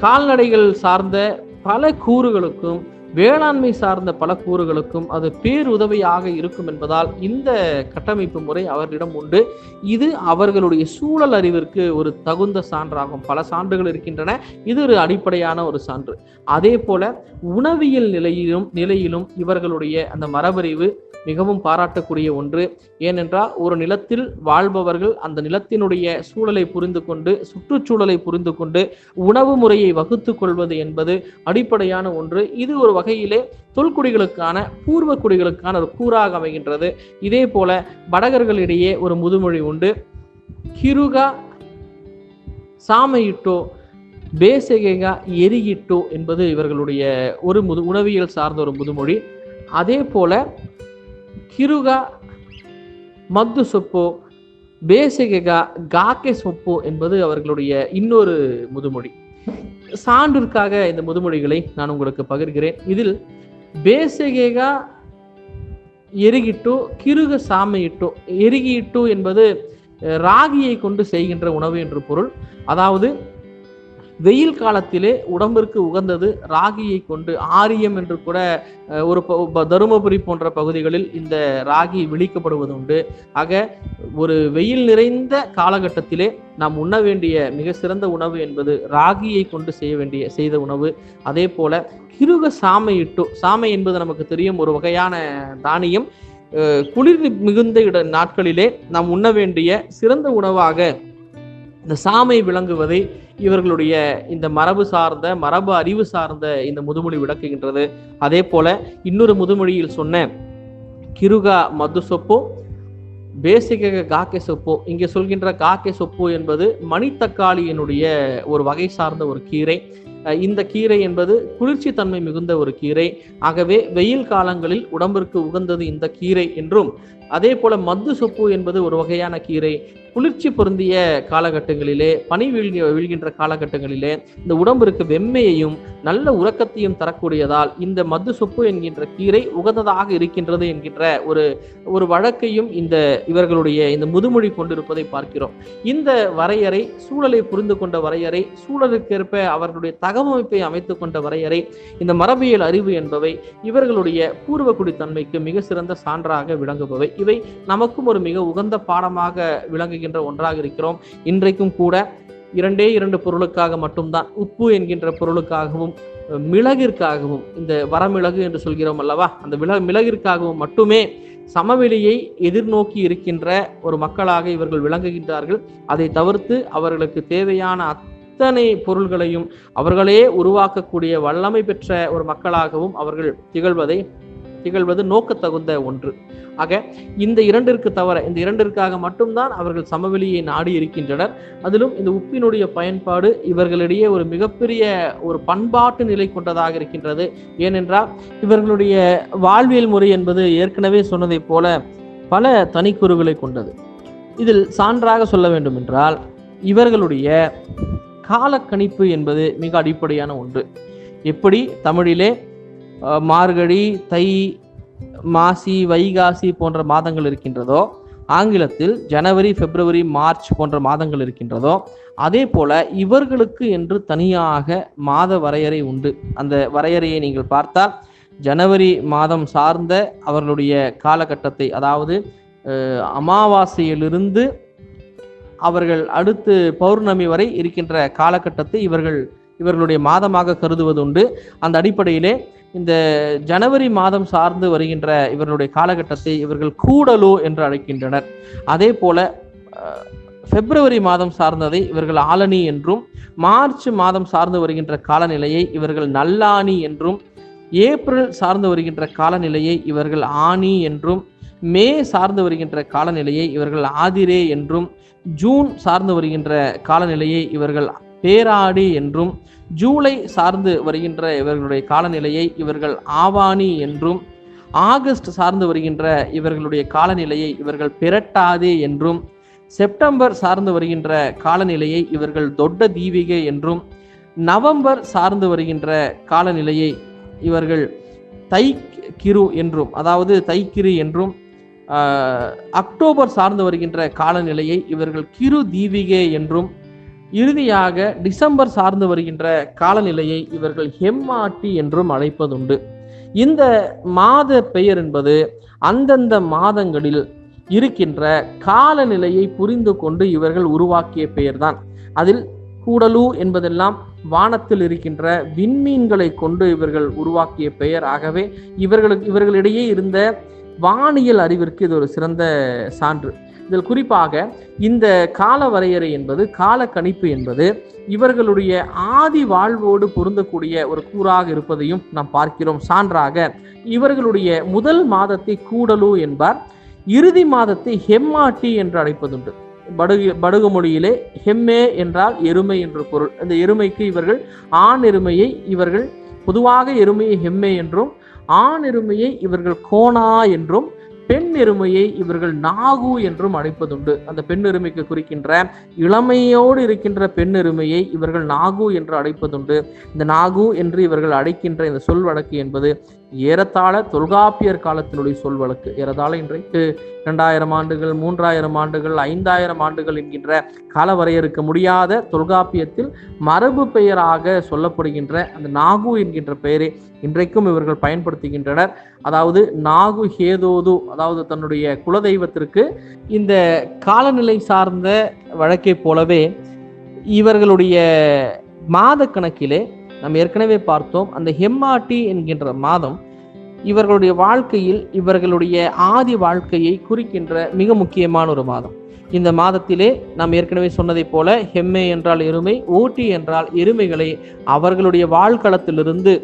கால்நடைகள் சார்ந்த பல கூறுகளுக்கும், வேளாண்மை சார்ந்த பல கூறுகளுக்கும் அது பேருதவியாக இருக்கும் என்பதால் இந்த கட்டமைப்பு முறை அவர்களிடம் உண்டு. இது அவர்களுடைய சூழல் அறிவிற்கு ஒரு தகுந்த சான்றாகும். பல சான்றுகள் இருக்கின்றன, இது ஒரு அடிப்படையான ஒரு சான்று. அதே போல உணவியல் நிலையிலும் இவர்களுடைய அந்த மரபறிவு மிகவும் பாராட்டக்கூடிய ஒன்று. ஏனென்றால் ஒரு நிலத்தில் வாழ்பவர்கள் அந்த நிலத்தினுடைய சூழலை புரிந்து கொண்டு, சுற்றுச்சூழலை புரிந்து கொண்டு உணவு முறையை வகுத்து கொள்வது என்பது அடிப்படையான ஒன்று. இது ஒரு வகையிலே தொல்குடிகளுக்கான, பூர்வ குடிகளுக்கான ஒரு கூறாக அமைகின்றது. இதே போல வடகர்களிடையே ஒரு முதுமொழி உண்டு. கிருகா சாமையிட்டோ பேசகா எரியிட்டோ என்பது இவர்களுடைய ஒரு உணவியல் சார்ந்த ஒரு முதுமொழி. அதே போல கிருகா மத்து சொப்போ பேசகா காக்கே சொப்போ என்பது அவர்களுடைய இன்னொரு முதுமொழி. சான்றிற்காக இந்த முதுமொழிகளை நான் உங்களுக்கு பகிர்கிறேன். இதில் பேசகா எரிகிட்டோ கிருக சாமையிட்டோ, எரிகிட்டோ என்பது ராகியை கொண்டு செய்கின்ற உணவு என்று பொருள். அதாவது வெயில் காலத்திலே உடம்பிற்கு உகந்தது ராகியை கொண்டு, ஆரியம் என்று கூட ஒரு தருமபுரி போன்ற பகுதிகளில் இந்த ராகி விழிக்கப்படுவது உண்டு. ஆக ஒரு வெயில் நிறைந்த காலகட்டத்திலே நாம் உண்ண வேண்டிய மிக சிறந்த உணவு என்பது ராகியை கொண்டு செய்த உணவு. அதே போல கிருக சாமையிட்டோ, சாமை என்பது நமக்கு தெரியும், ஒரு வகையான தானியம். குளிர் மிகுந்த நாட்களிலே நாம் உண்ண வேண்டிய சிறந்த உணவாக இந்த சாமை விளங்குவதை இவர்களுடைய இந்த மரபு அறிவு சார்ந்த இந்த முதுமொழி விளக்குகின்றது. அதே போல இன்னொரு முதுமொழியில் சொன்ன கிருகா மது சொப்போ பேசிக காக்கே சொப்போ, இங்கே சொல்கின்ற காக்கே சொப்போ என்பது மணித்தக்காளியினுடைய ஒரு வகை சார்ந்த ஒரு கீரை. இந்த கீரை என்பது குளிர்ச்சி தன்மை மிகுந்த ஒரு கீரை. ஆகவே வெயில் காலங்களில் உடம்பிற்கு உகந்தது இந்த கீரை என்றும், அதே போல மத்து சொப்பு என்பது ஒரு வகையான கீரை. குளிர்ச்சி பொருந்திய காலகட்டங்களிலே, பனி வீழ்கின்ற காலகட்டங்களிலே இந்த உடம்பிற்கு வெம்மையையும் நல்ல உறக்கத்தையும் தரக்கூடியதால் இந்த மத்து சொப்பு என்கின்ற கீரை உகந்ததாக இருக்கின்றது என்கின்ற ஒரு வழக்கையும் இவர்களுடைய இந்த முதுமொழி கொண்டிருப்பதை பார்க்கிறோம். இந்த வரையறை, சூழலை புரிந்து கொண்ட வரையறை, சூழலுக்கேற்ப அவர்களுடைய தகவமைப்பை அமைத்துக் கொண்ட வரையறை, இந்த மரபியல் அறிவு என்பவை இவர்களுடைய பூர்வ குடித்தன்மைக்கு மிக சிறந்த சான்றாக விளங்குபவை. இவை நமக்கும் ஒரு மிக உகந்த பாடமாக விளங்குகின்ற ஒன்றாக இருக்கிறோம். இன்றைக்கும் கூட 2 பொருளுக்காக மட்டும்தான், உப்பு என்கின்ற பொருளுக்காகவும் மிளகிற்காகவும், இந்த வரமிளகு என்று சொல்கிறோம் அல்லவா, அந்த மிளகிற்காகவும் மட்டுமே சமவெளியை எதிர்நோக்கி இருக்கின்ற ஒரு மக்களாக இவர்கள் விளங்குகின்றார்கள். அதை தவிர்த்து அவர்களுக்கு தேவையான அத்தனை பொருள்களையும் அவர்களே உருவாக்கக்கூடிய வல்லமை பெற்ற ஒரு மக்களாகவும் அவர்கள் திகழ்வதை திகழ்வது நோக்கத்தகுந்த ஒன்று. ஆக இந்த இரண்டிற்கு தவிர இந்த இரண்டிற்காக மட்டும்தான் அவர்கள் சமவெளியை நாடி இருக்கின்றனர். அதிலும் இந்த உப்பினுடைய பயன்பாடு இவர்களிடையே ஒரு மிகப்பெரிய ஒரு பண்பாட்டு நிலை கொண்டதாக இருக்கின்றது. ஏனென்றால் இவர்களுடைய வாழ்வியல் முறை என்பது ஏற்கனவே சொன்னதை போல பல தனிக்குறுகளை கொண்டது. இதில் சான்றாக சொல்ல வேண்டும் என்றால் இவர்களுடைய காலக்கணிப்பு என்பது மிக அடிப்படையான ஒன்று. எப்படி தமிழிலே மார்கழி, தை, மாசி, வைகாசி போன்ற மாதங்கள் இருக்கின்றதோ, ஆங்கிலத்தில் ஜனவரி, பிப்ரவரி, மார்ச் போன்ற மாதங்கள் இருக்கின்றதோ, அதே போல இவர்களுக்கு என்று தனியாக மாத வரையறை உண்டு. அந்த வரையறையை நீங்கள் பார்த்தால் ஜனவரி மாதம் சார்ந்த அவர்களுடைய காலகட்டத்தை, அதாவது அமாவாசையிலிருந்து அவர்கள் அடுத்து பௌர்ணமி வரை இருக்கின்ற காலகட்டத்தை இவர்களுடைய மாதமாக கருதுவது உண்டு. அந்த அடிப்படையிலே இந்த ஜனவரி மாதம் சார்ந்து வருகின்ற இவர்களுடைய காலகட்டத்தை இவர்கள் கூடலு என்று அழைக்கின்றனர். அதே போல பிப்ரவரி மாதம் சார்ந்ததை இவர்கள் ஆலனி என்றும், மார்ச் மாதம் சார்ந்து வருகின்ற காலநிலையை இவர்கள் நல்லானி என்றும், ஏப்ரல் சார்ந்து வருகின்ற காலநிலையை இவர்கள் ஆனி என்றும், மே சார்ந்து வருகின்ற காலநிலையை இவர்கள் ஆதிரே என்றும், ஜூன் சார்ந்து வருகின்ற காலநிலையை இவர்கள் பேராடி என்றும், ஜூலை சார்ந்து வருகின்ற இவர்களுடைய காலநிலையை இவர்கள் ஆவானி என்றும், ஆகஸ்ட் சார்ந்து வருகின்ற இவர்களுடைய காலநிலையை இவர்கள் பெரட்டாதே என்றும், செப்டம்பர் சார்ந்து வருகின்ற காலநிலையை இவர்கள் தொட்ட தீவிகை என்றும், நவம்பர் சார்ந்து வருகின்ற காலநிலையை இவர்கள் தைக்கிரு என்றும், அதாவது தைக்கிரு என்றும், அக்டோபர் சார்ந்து வருகின்ற காலநிலையை இவர்கள் கிரு தீவிகை என்றும், இறுதியாக டிசம்பர் சார்ந்து வருகின்ற காலநிலையை இவர்கள் ஹெம்மாட்டி என்றும் அழைப்பதுண்டு. இந்த மாத பெயர் என்பது அந்தந்த மாதங்களில் இருக்கின்ற காலநிலையை புரிந்து கொண்டு இவர்கள் உருவாக்கிய பெயர்தான். அதில் கூடலு என்பதெல்லாம் வானத்தில் இருக்கின்ற விண்மீன்களை கொண்டு இவர்கள் உருவாக்கிய பெயர். ஆகவே இவர்களிடையே இருந்த வானியல் அறிவிற்கு இது ஒரு சிறந்த சான்று. இதில் குறிப்பாக இந்த கால வரையறை என்பது, கால கணிப்பு என்பது இவர்களுடைய ஆதி வாழ்வோடு பொருந்தக்கூடிய ஒரு கூறாக இருப்பதையும் நாம் பார்க்கிறோம். சான்றாக இவர்களுடைய முதல் மாதத்தை கூடலு என்பார், இறுதி மாதத்தை ஹெம்மாட்டி என்று அழைப்பதுண்டு. படுகு மொழியிலே ஹெம்மே என்றால் எருமை என்று பொருள். அந்த எருமைக்கு இவர்கள் ஆண் எருமையை இவர்கள் பொதுவாக எருமையை ஹெம்மே என்றும், ஆண் எருமையை இவர்கள் கோனா என்றும், பெண் எருமையை இவர்கள் நாகு என்றும் அழைப்பதுண்டு. அந்த பெண் எருமைக்கு குறிக்கின்ற இளமையோடு இருக்கின்ற பெண் எருமையை இவர்கள் நாகு என்று அழைப்பதுண்டு. இந்த நாகு என்று இவர்கள் அழைக்கின்ற இந்த சொல் வழக்கு என்பது ஏறத்தாழ தொல்காப்பியர் காலத்தினுடைய சொல் வழக்கு. ஏறத்தாழ இன்றைக்கு 2000 ஆண்டுகள், 3000 ஆண்டுகள், 5000 ஆண்டுகள் என்கின்ற கால வரையறுக்க முடியாத தொல்காப்பியத்தில் மரபு பெயராக சொல்லப்படுகின்ற அந்த நாகு என்கின்ற பெயரை இன்றைக்கும் இவர்கள் பயன்படுத்துகின்றனர். அதாவது நாகு ஹேதோது, அதாவது தன்னுடைய குலதெய்வத்திற்கு இந்த காலநிலை சார்ந்த வழக்கை போலவே இவர்களுடைய மாத கணக்கிலே நாம் ஏற்கனவே பார்த்தோம். அந்த ஹெம்மாட்டி என்கின்ற மாதம் இவர்களுடைய வாழ்க்கையில் இவர்களுடைய ஆதி வாழ்க்கையை குறிக்கின்ற மிக முக்கியமான ஒரு மாதம். இந்த மாதத்திலே நாம் ஏற்கனவே சொன்னதை போல ஹெம்மே என்றால் எருமை, ஓட்டி என்றால் எருமைகளை அவர்களுடைய வாழ்களத்திலிருந்து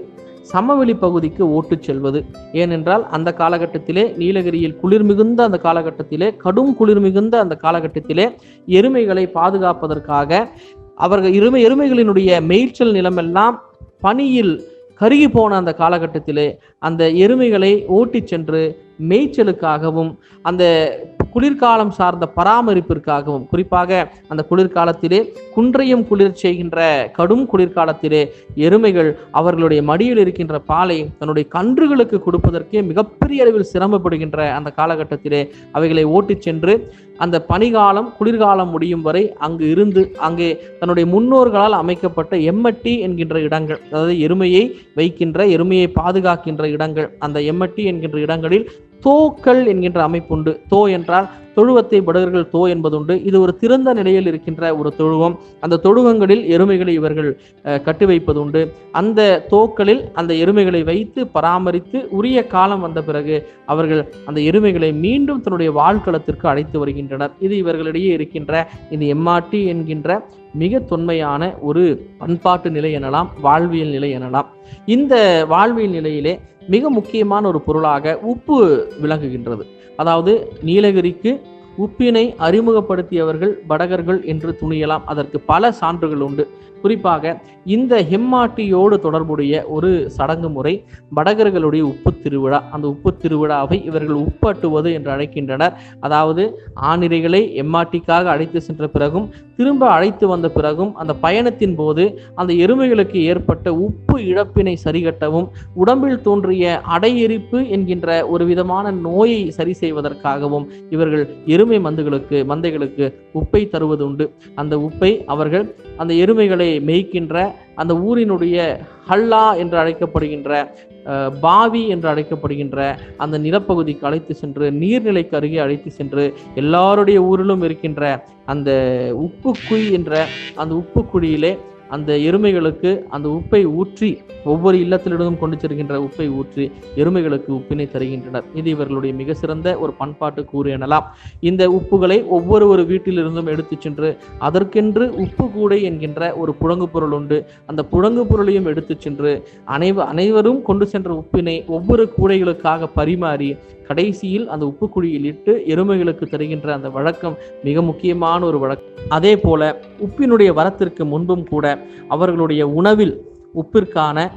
சமவெளி பகுதிக்கு ஓட்டுச் செல்வது. ஏனென்றால் அந்த காலகட்டத்திலே நீலகிரியில் குளிர் மிகுந்த அந்த காலகட்டத்திலே, கடும் குளிர் மிகுந்த அந்த காலகட்டத்திலே எருமைகளை பாதுகாப்பதற்காக அவர்கள் எருமைகளினுடைய மேய்ச்சல் நிலமெல்லாம் பனியில் கருகி போன அந்த காலகட்டத்திலே அந்த எருமைகளை ஓட்டி சென்று மேய்ச்சலுக்காகவும் அந்த குளிர்காலம் சார்ந்த பராமரிப்பிற்காகவும், குறிப்பாக அந்த குளிர்காலத்திலே குன்றையும் குளிர் செய்கின்ற கடும் குளிர்காலத்திலே எருமைகள் அவர்களுடைய மடியில் இருக்கின்ற பாலை தன்னுடைய கன்றுகளுக்கு கொடுப்பதற்கே மிகப்பெரிய அளவில் சிரமப்படுகின்ற அந்த காலகட்டத்திலே அவைகளை ஓட்டிச் சென்று அந்த பனிகாலம் குளிர்காலம் முடியும் வரை அங்கு இருந்து அங்கே தன்னுடைய முன்னோர்களால் அமைக்கப்பட்ட எம்மட்டி என்கின்ற இடங்கள், அதாவது எருமையை வைக்கின்ற, எருமையை பாதுகாக்கின்ற இடங்கள், அந்த எம்மட்டி என்கின்ற இடங்களில் தோக்கள் என்கின்ற அமைப்புண்டு. தோ என்றால் தொழுவத்தை படகர்கள் தோ என்பதுண்டு. இது ஒரு திறந்த நிலையில் இருக்கின்ற ஒரு தொழுவம். அந்த தொழுவங்களில் எருமைகளை இவர்கள் கட்டி வைப்பதுண்டு. அந்த தோக்களில் அந்த எருமைகளை வைத்து பராமரித்து உரிய காலம் வந்த பிறகு அவர்கள் அந்த எருமைகளை மீண்டும் தன்னுடைய வாழ்களத்திற்கு அழைத்து வருகின்றனர். இது இவர்களிடையே இருக்கின்ற இந்த எம்மாட்டி என்கின்ற மிக தொன்மையான ஒரு பண்பாட்டு நிலை எனலாம், வாழ்வியல் நிலை எனலாம். இந்த வாழ்வியல் நிலையிலே மிக முக்கியமான ஒரு பொருளாக உப்பு விளங்குகின்றது. அதாவது நீலகிரிக்கு உப்பினை அறிமுகப்படுத்தியவர்கள் படகர்கள் என்று துணியலாம். அதற்கு பல சான்றுகள் உண்டு. குறிப்பாக இந்த ஹெம்மாட்டியோடு தொடர்புடைய ஒரு சடங்கு முறை படகர்களுடைய உப்பு திருவிழா. அந்த உப்பு திருவிழாவை இவர்கள் உப்பட்டுவது என்று அழைக்கின்றனர். அதாவது ஆணிரைகளை எம்மாட்டிக்காக அழைத்து சென்ற பிறகும் திரும்ப அழைத்து வந்த பிறகும் அந்த பயணத்தின் போது அந்த எருமைகளுக்கு ஏற்பட்ட உப்பு இழப்பினை சரிகட்டவும் உடம்பில் தோன்றிய அடையெரிப்பு என்கின்ற ஒரு விதமான நோயை சரி செய்வதற்காகவும் இவர்கள் எருமை மந்தைகளுக்கு உப்பை தருவது உண்டு. அந்த உப்பை அவர்கள் அந்த எருமைகளை மேய்க்கின்ற அந்த ஊரினுடைய ஹல்லா என்று அழைக்கப்படுகின்ற பாவி என்று அழைக்கப்படுகின்ற அந்த நிலப்பகுதிக்கு அழைத்து சென்று நீர்நிலைக்கு அருகே அழைத்து சென்று எல்லாருடைய ஊரிலும் இருக்கின்ற அந்த உப்பு குழி என்ற அந்த உப்பு குழியிலே அந்த எருமைகளுக்கு அந்த உப்பை ஊற்றி, ஒவ்வொரு இல்லத்திலிருந்தும் கொண்டு செல்கின்ற உப்பை ஊற்றி எருமைகளுக்கு உப்பினை தருகின்றனர். இது இவர்களுடைய மிக சிறந்த ஒரு பண்பாட்டு கூறு எனலாம். இந்த உப்புகளை ஒவ்வொரு வீட்டிலிருந்தும் எடுத்து சென்று அதற்கென்று உப்பு கூடை என்கின்ற ஒரு புழங்கு பொருள் உண்டு. அந்த புழங்கு பொருளையும் எடுத்து சென்று அனைவரும் கொண்டு சென்ற உப்பினை ஒவ்வொரு கூடைகளுக்காக பரிமாறி கடைசியில் அந்த உப்பு குழியில் இட்டு எருமைகளுக்கு தருகின்ற அந்த வழக்கம் மிக முக்கியமான ஒரு வழக்கம். அதே போல உப்பினுடைய வரத்திற்கு முன்பும் கூட அவர்களுடைய உணவில் உப்பிற்கான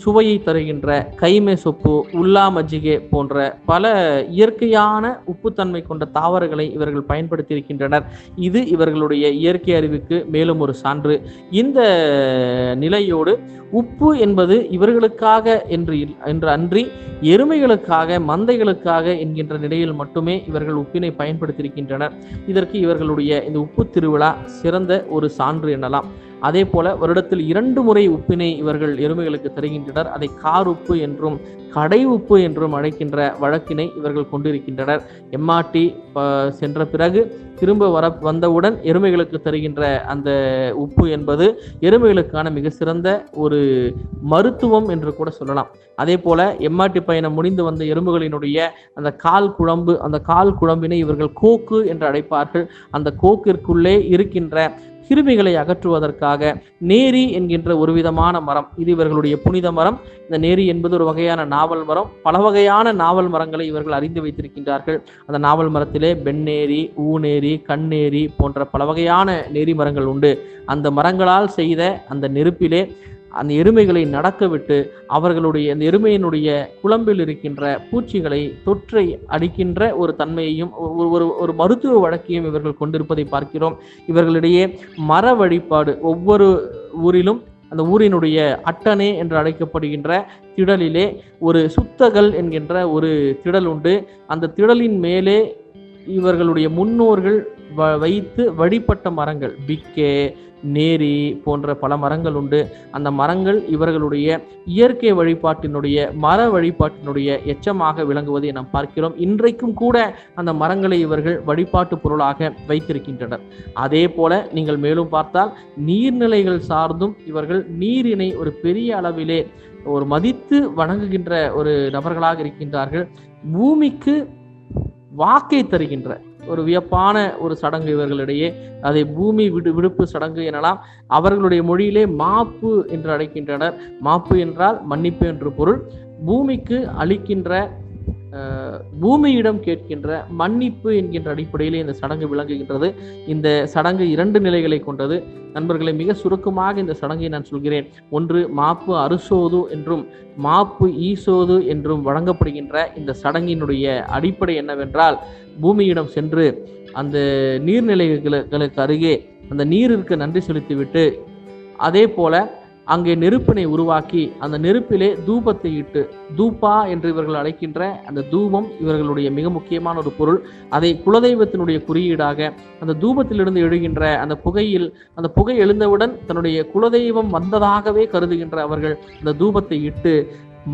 சுவையை தருகின்ற கைமே சொப்பு, உல்லா மஜ்ஜிகே போன்ற பல இயற்கையான உப்புத்தன்மை கொண்ட தாவரங்களை இவர்கள் பயன்படுத்தி இருக்கின்றனர். இது இவர்களுடைய இயற்கை அறிவுக்கு மேலும் ஒரு சான்று. இந்த நிலையோடு உப்பு என்பது இவர்களுக்காக என்று அன்றி எருமைகளுக்காக, மந்தைகளுக்காக என்கின்ற நிலையில் மட்டுமே இவர்கள் உப்பினை பயன்படுத்தியிருக்கின்றனர். இதற்கு இவர்களுடைய இந்த உப்பு திருவிழா சிறந்த ஒரு சான்று எனலாம். அதே போல வருடத்தில் 2 முறை உப்பினை இவர்கள் எருமைகளுக்கு தருகின்றனர். அதை கார் உப்பு என்றும் கடை உப்பு என்றும் அழைக்கின்ற வழக்கினை இவர்கள் கொண்டிருக்கின்றனர். எம்மாட்டி சென்ற பிறகு திரும்ப வந்தவுடன் எருமைகளுக்கு தருகின்ற அந்த உப்பு என்பது எருமைகளுக்கான மிக சிறந்த ஒரு மருத்துவம் என்று கூட சொல்லலாம். அதே போல எம்மாட்டி பயணம் முடிந்து வந்த எறும்புகளினுடைய அந்த கால் குழம்பினை இவர்கள் கோக்கு என்று அழைப்பார்கள். அந்த கோக்கிற்குள்ளே இருக்கின்ற கிருமிகளை அகற்றுவதற்காக நேரி என்கின்ற ஒரு விதமான மரம், இது இவர்களுடைய புனித மரம். இந்த நேரி என்பது ஒரு வகையான நாவல் மரம். பல வகையான நாவல் மரங்களை இவர்கள் அறிந்து வைத்திருக்கின்றார்கள். அந்த நாவல் மரத்திலே பெண்ணேரி, ஊநேரி, கண்ணேரி போன்ற பல வகையான நேரி மரங்கள் உண்டு. அந்த மரங்களால் செய்த அந்த நெருப்பிலே அந்த எருமைகளை நடக்க விட்டு அவர்களுடைய அந்த எருமையினுடைய குழம்பில் இருக்கின்ற பூச்சிகளை தொற்றை அடிக்கின்ற ஒரு தன்மையையும் ஒரு மருத்துவ வழக்கையும் இவர்கள் கொண்டிருப்பதை பார்க்கிறோம். இவர்களிடையே மர வழிபாடு, ஒவ்வொரு ஊரிலும் அந்த ஊரினுடைய அட்டனே என்று அழைக்கப்படுகின்ற திடலிலே ஒரு சுத்தகல் என்கின்ற ஒரு திடல் உண்டு. அந்த திடலின் மேலே இவர்களுடைய முன்னோர்கள் வைத்து வழிபட்ட மரங்கள், பிக்கே, நேரி போன்ற பல மரங்கள் உண்டு. அந்த மரங்கள் இவர்களுடைய இயற்கை வழிபாட்டினுடைய மர வழிபாட்டினுடைய எச்சமாக விளங்குவதை நாம் பார்க்கிறோம். இன்றைக்கும் கூட அந்த மரங்களை இவர்கள் வழிபாட்டு பொருளாக வைத்திருக்கின்றனர். அதே போல நீங்கள் மேலும் பார்த்தால் நீர்நிலைகள் சார்ந்தும் இவர்கள் நீரினை ஒரு பெரிய அளவிலே ஒரு மதித்து வணங்குகின்ற ஒரு நபர்களாக இருக்கின்றார்கள். பூமிக்கு வாக்கை தருகின்ற ஒரு வியப்பான ஒரு சடங்கு இவர்களிடையே, அதை பூமி விடுப்பு சடங்கு எனலாம். அவர்களுடைய மொழியிலே மாப்பு என்று அழைக்கின்றனர். மாப்பு என்றால் மன்னிப்பு என்று பொருள். பூமிக்கு அளிக்கின்ற, பூமியிடம் கேட்கின்ற மன்னிப்பு என்கின்ற அடிப்படையிலே இந்த சடங்கு விளங்குகின்றது. இந்த சடங்கு 2 நிலைகளை கொண்டது. நண்பர்களை, மிக சுருக்கமாக இந்த சடங்கை நான் சொல்கிறேன். ஒன்று, மாப்பு அருசோது என்றும் மாப்பு ஈசோது என்றும் வழங்கப்படுகின்ற இந்த சடங்கினுடைய அடிப்படை என்னவென்றால், பூமியிடம் சென்று அந்த நீர்நிலைகளுக்கு அருகே அந்த நீரிற்கு நன்றி செலுத்திவிட்டு, அதே போல அங்கே நெருப்பினை உருவாக்கி அந்த நெருப்பிலே தூபத்தை இட்டு, தூபா என்று இவர்கள் அழைக்கின்ற அந்த தூபம் இவர்களுடைய மிக முக்கியமான ஒரு பொருள். அதை குலதெய்வத்தினுடைய குறியீடாக அந்த தூபத்திலிருந்து எழுகின்ற அந்த புகை எழுந்தவுடன் தன்னுடைய குலதெய்வம் வந்ததாகவே கருதுகின்ற அவர்கள் அந்த தூபத்தை இட்டு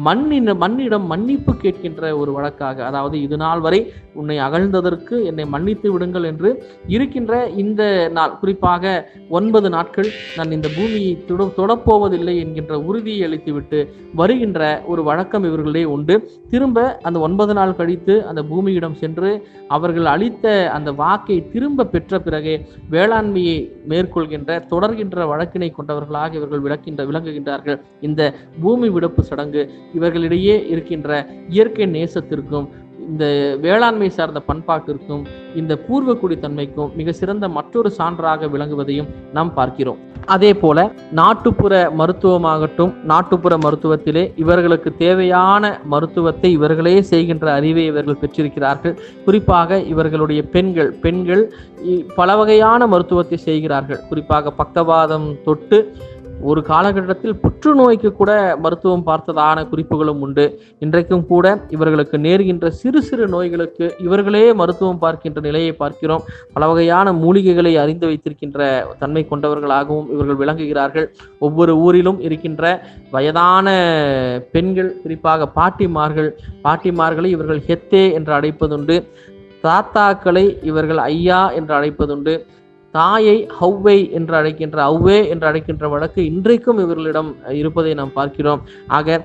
மண்ணிடம் மன்னிப்பு கேட்கின்ற ஒரு வழக்காக, அதாவது இது நாள் வரை உன்னை அகழ்ந்ததற்கு என்னை மன்னித்து விடுங்கள் என்று இருக்கின்ற இந்த நாள், குறிப்பாக 9 நாட்கள் நான் இந்த பூமியை தொடப்போவதில்லை என்கின்ற உறுதியை அளித்துவிட்டு வருகின்ற ஒரு வழக்கம் இவர்களிடையே உண்டு. திரும்ப அந்த 9 நாள் கழித்து அந்த பூமியிடம் சென்று அவர்கள் அளித்த அந்த வாக்கை திரும்ப பெற்ற பிறகே வேளாண்மையை மேற்கொள்கின்ற தொடர்கின்ற வழக்கினை கொண்டவர்களாக இவர்கள் விளங்குகின்றார்கள். இந்த பூமி விடுப்பு சடங்கு இவர்களிடையே இருக்கின்ற இயற்கை நேசத்திற்கும் இந்த வேளாண்மை சார்ந்த பண்பாட்டிற்கும் இந்த பூர்வக்குடி தன்மைக்கும் மிக சிறந்த மற்றொரு சான்றாக விளங்குவதையும் நாம் பார்க்கிறோம். அதே போல நாட்டுப்புற மருத்துவமாகட்டும், நாட்டுப்புற மருத்துவத்திலே இவர்களுக்கு தேவையான மருத்துவத்தை இவர்களே செய்கின்ற அறிவை இவர்கள் பெற்றிருக்கிறார்கள். குறிப்பாக இவர்களுடைய பெண்கள் பல வகையான மருத்துவத்தை செய்கிறார்கள். குறிப்பாக பக்கவாதம் தொட்டு ஒரு காலகட்டத்தில் புற்றுநோய்க்கு கூட மருத்துவம் பார்த்ததான குறிப்புகளும் உண்டு. இன்றைக்கும் கூட இவர்களுக்கு நேர்கின்ற சிறு சிறு நோய்களுக்கு இவர்களே மருத்துவம் பார்க்கின்ற நிலையை பார்க்கிறோம். பல வகையான மூலிகைகளை அறிந்து வைத்திருக்கின்ற தன்மை கொண்டவர்களாகவும் இவர்கள் விளங்குகிறார்கள். ஒவ்வொரு ஊரிலும் இருக்கின்ற வயதான பெண்கள், குறிப்பாக பாட்டிமார்களை இவர்கள் ஹெத்தே என்று அழைப்பதுண்டு. தாத்தாக்களை இவர்கள் ஐயா என்று அழைப்பதுண்டு. தாயை அவ்வே என்று அழைக்கின்ற வழக்கு இன்றைக்கும் இவர்களிடம் இருப்பதை நாம் பார்க்கிறோம். ஆக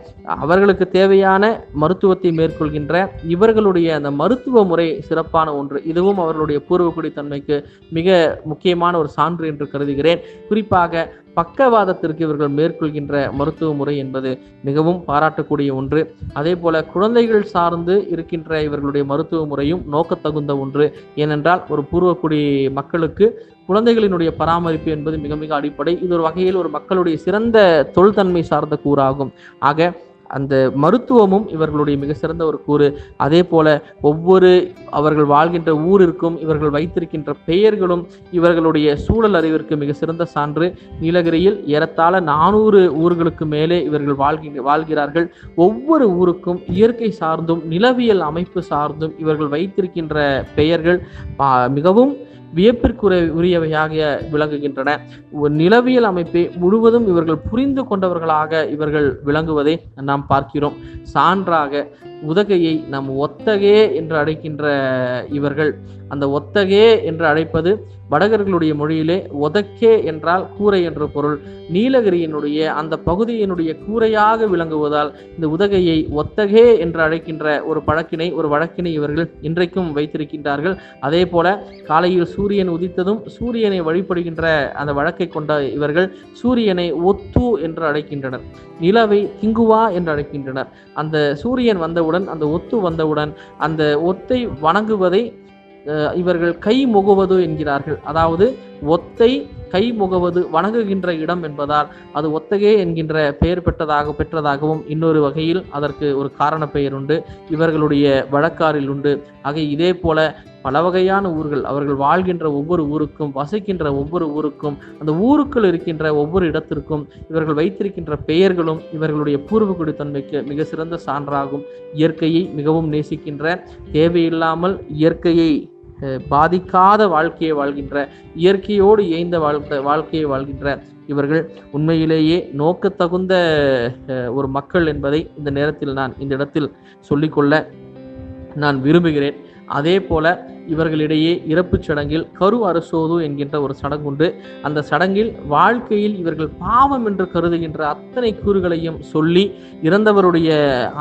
அவர்களுக்கு தேவையான மருத்துவத்தை மேற்கொள்கின்ற இவர்களுடைய அந்த மருத்துவ முறை சிறப்பான ஒன்று. இதுவும் அவர்களுடைய பூர்வக்குடி தன்மைக்கு மிக முக்கியமான ஒரு சான்று என்று கருதுகிறேன். குறிப்பாக பக்கவாதத்திற்கு இவர்கள் மேற்கொள்கின்ற மருத்துவ முறை என்பது மிகவும் பாராட்டக்கூடிய ஒன்று. அதே போல குழந்தைகள் சார்ந்து இருக்கின்ற இவர்களுடைய மருத்துவ முறையும் நோக்கத்தகுந்த ஒன்று. ஏனென்றால் ஒரு பூர்வக்குடி மக்களுக்கு குழந்தைகளினுடைய பராமரிப்பு என்பது மிக மிக அடிப்படை. இது ஒரு வகையில் ஒரு மக்களுடைய சிறந்த தொல்தன்மை சார்ந்த கூறாகும். ஆக அந்த மருத்துவமும் இவர்களுடைய மிக சிறந்த ஒரு கூறு. அதே போல ஒவ்வொரு அவர்கள் வாழ்கின்ற ஊரிற்கும் இவர்கள் வைத்திருக்கின்ற பெயர்களும் இவர்களுடைய சூழல் அறிவிற்கு மிக சிறந்த சான்று. நீலகிரியில் ஏறத்தாழ 400 ஊர்களுக்கு மேலே இவர்கள் வாழ்கிறார்கள். ஒவ்வொரு ஊருக்கும் இயற்கை சார்ந்தும் நிலவியல் அமைப்பு சார்ந்தும் இவர்கள் வைத்திருக்கின்ற பெயர்கள் மிகவும் வியப்பிற்குரியவையாக விளங்குகின்றன. நிலவியல் அமைப்பை முழுவதும் இவர்கள் புரிந்து கொண்டவர்களாக இவர்கள் விளங்குவதை நாம் பார்க்கிறோம். சான்றாக உதகையை நாம் ஒத்தகே என்று அழைக்கின்ற இவர்கள் அந்த ஒத்தகே என்று அழைப்பது வடகர்களுடைய மொழியிலே ஒதக்கே என்றால் கூரை என்ற பொருள். நீலகிரியினுடைய அந்த பகுதியினுடைய கூரையாக விளங்குவதால் இந்த உதகையை ஒத்தகே என்று அழைக்கின்ற ஒரு வழக்கினை இவர்கள் இன்றைக்கும் வைத்திருக்கின்றார்கள். அதே போல காலையில் சூரியன் உதித்ததும் சூரியனை வழிபடுகின்ற அந்த வழக்கை கொண்ட இவர்கள் சூரியனை ஒத்து என்று அழைக்கின்றனர். நிலவை திங்குவா என்று அழைக்கின்றனர். அந்த சூரியன் வந்தவுடன், அந்த ஒத்து வந்தவுடன் அந்த ஒத்தை வணங்குவதை இவர்கள் கை முகுவது என்கிறார்கள். அதாவது ஒத்தை கை முகவது வணங்குகின்ற இடம் என்பதால் அது ஒத்தகே என்கின்ற பெயர் பெற்றதாகவும் இன்னொரு வகையில் அதற்கு ஒரு காரண பெயர் உண்டு, இவர்களுடைய வழக்காறில் உண்டு. ஆக இதே போல பல வகையான ஊர்கள், அவர்கள் வாழ்கின்ற ஒவ்வொரு ஊருக்கும், வசிக்கின்ற ஒவ்வொரு ஊருக்கும், அந்த ஊருக்குள் இருக்கின்ற ஒவ்வொரு இடத்திற்கும் இவர்கள் வைத்திருக்கின்ற பெயர்களும் இவர்களுடைய பூர்வக்குடி தன்மைக்கு மிக சிறந்த சான்றாகும். இயற்கையை மிகவும் நேசிக்கின்ற, தேவையில்லாமல் இயற்கையை பாதிக்காத வாழ்க்கையை வாழ்கின்ற, இயற்கையோடு இயைந்த வாழ்க்கையை வாழ்கின்ற இவர்கள் உண்மையிலேயே நோக்கத்தகுந்த ஒரு மக்கள் என்பதை இந்த நேரத்தில் நான் இந்த இடத்தில் சொல்லிக்கொள்ள நான் விரும்புகிறேன். அதே போல இவர்களிடையே இறப்புச் சடங்கில் கரு அரசோது என்கின்ற ஒரு சடங்குண்டு. அந்த சடங்கில் வாழ்க்கையில் இவர்கள் பாவம் என்று கருதுகின்ற அத்தனை கூறுகளையும் சொல்லி, இறந்தவருடைய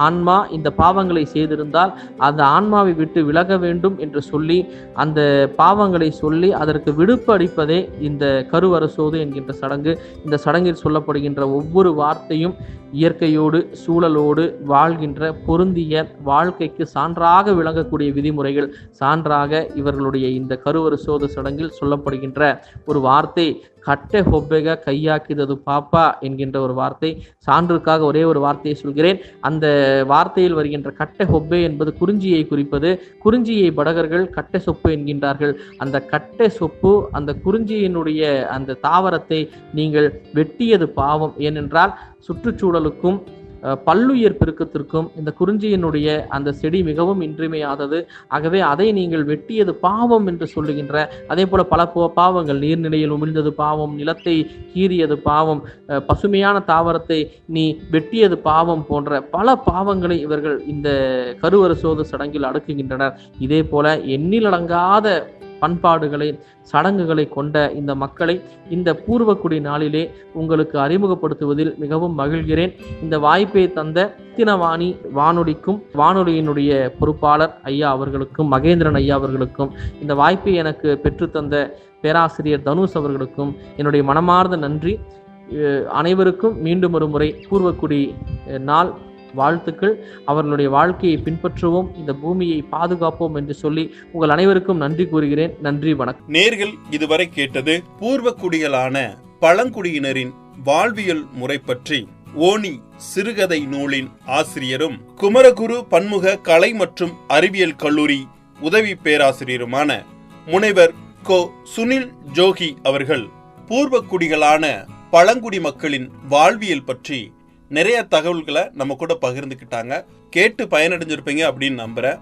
ஆன்மா இந்த பாவங்களை செய்திருந்தால் அந்த ஆன்மாவை விட்டு விலக வேண்டும் என்று சொல்லி, அந்த பாவங்களை சொல்லி அதற்கு விடுப்பு அளிப்பதே இந்த கரு அரசோது என்கின்ற சடங்கு. இந்த சடங்கில் சொல்லப்படுகின்ற ஒவ்வொரு வார்த்தையும் இயற்கையோடு சூழலோடு வாழ்கின்ற பொருந்திய வாழ்க்கைக்கு சான்றாக விளங்கக்கூடிய விதிமுறைகள். சான்றாக இவர்களுடைய இந்த கருவரசோத சடங்கில் சொல்லப்படுகின்ற ஒரு வார்த்தை கட்டை ஹொப்பெக கையாக்கிதது பாப்பா என்கின்ற ஒரு வார்த்தை. சான்றுக்காக ஒரே ஒரு வார்த்தையை சொல்கிறேன். அந்த வார்த்தையில் வருகின்ற கட்டை ஹொப்பே என்பது குறிஞ்சியை குறிப்பது. குறிஞ்சியை படகர்கள் கட்டை சொப்பு என்கின்றார்கள். அந்த கட்டை சொப்பு, அந்த குறிஞ்சியினுடைய அந்த தாவரத்தை நீங்கள் வெட்டியது பாவம். ஏனென்றால் சுற்றுச்சூழலுக்கும் பல்லுயிர் பெருக்கத்திற்கும் இந்த குறிஞ்சியினுடைய அந்த செடி மிகவும் இன்றியமையாதது. ஆகவே அதை நீங்கள் வெட்டியது பாவம் என்று சொல்லுகின்ற, அதே போல பல பாவங்கள், நீர்நிலையில் உமிழ்ந்தது பாவம், நிலத்தை கீறியது பாவம், பசுமையான தாவரத்தை நீ வெட்டியது பாவம் போன்ற பல பாவங்களை இவர்கள் இந்த கருவரசோத சடங்கில் அடக்குகின்றனர். இதே போல எண்ணிலடங்காத பண்பாடுகளை, சடங்குகளை கொண்ட இந்த மக்களை இந்த பூர்வக்குடி நாளிலே உங்களுக்கு அறிமுகப்படுத்துவதில் மிகவும் மகிழ்கிறேன். இந்த வாய்ப்பை தந்த ரத்தினவாணி வானொலிக்கும், வானொலியினுடைய பொறுப்பாளர் ஐயா அவர்களுக்கும், மகேந்திரன் ஐயா அவர்களுக்கும், இந்த வாய்ப்பை எனக்கு பெற்றுத்தந்த பேராசிரியர் தனுஷ் அவர்களுக்கும் என்னுடைய மனமார்ந்த நன்றி. அனைவருக்கும் மீண்டும் ஒரு முறை பூர்வக்குடி நாள் வாழ்த்துக்கள். அவர்களுடைய வாழ்க்கையை பின்பற்றுவோம், இந்த பூமியை பாதுகாப்போம் என்று சொல்லி உங்கள் அனைவருக்கும் நன்றி கூறுகிறேன். நன்றி, வணக்கம். நேர்கள் இதுவரை கேட்டது பூர்வக்குடிகளான பழங்குடியினரின் வாழ்வியல் முறை பற்றி ஓனி சிறுகதை நூலின் ஆசிரியரும் குமரகுரு பன்முக கலை மற்றும் அறிவியல் கல்லூரி உதவி பேராசிரியருமான முனைவர் கோ சுனில் ஜோகி அவர்கள் பூர்வக்குடிகளான பழங்குடி மக்களின் வாழ்வியல் பற்றி நிறைய தகவல்களை நம்ம கூட பகிர்ந்துக்கிட்டாங்க. கேட்டு பயனடைஞ்சிருப்பீங்க அப்படின்னு நம்புறேன்.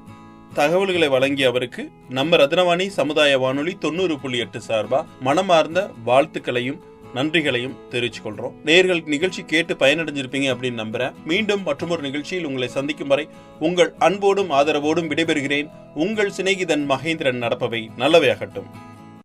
தகவல்களை வழங்கிய அவருக்கு நம்ம ரத்னவாணி சமுதாய வானொலி 90.8 சார்பா மனமார்ந்த வாழ்த்துக்களையும் நன்றிகளையும் தெரிவித்துக் கொள்றோம். நேர்கள் நிகழ்ச்சி கேட்டு பயனடைஞ்சிருப்பீங்க அப்படின்னு நம்புறேன். மீண்டும் மற்றொரு நிகழ்ச்சியில் உங்களை சந்திக்கும் வரை உங்கள் அன்போடும் ஆதரவோடும் விடைபெறுகிறேன். உங்கள் சிநேகிதன் மகேந்திரன். நடப்பவை நல்லவையாகட்டும்.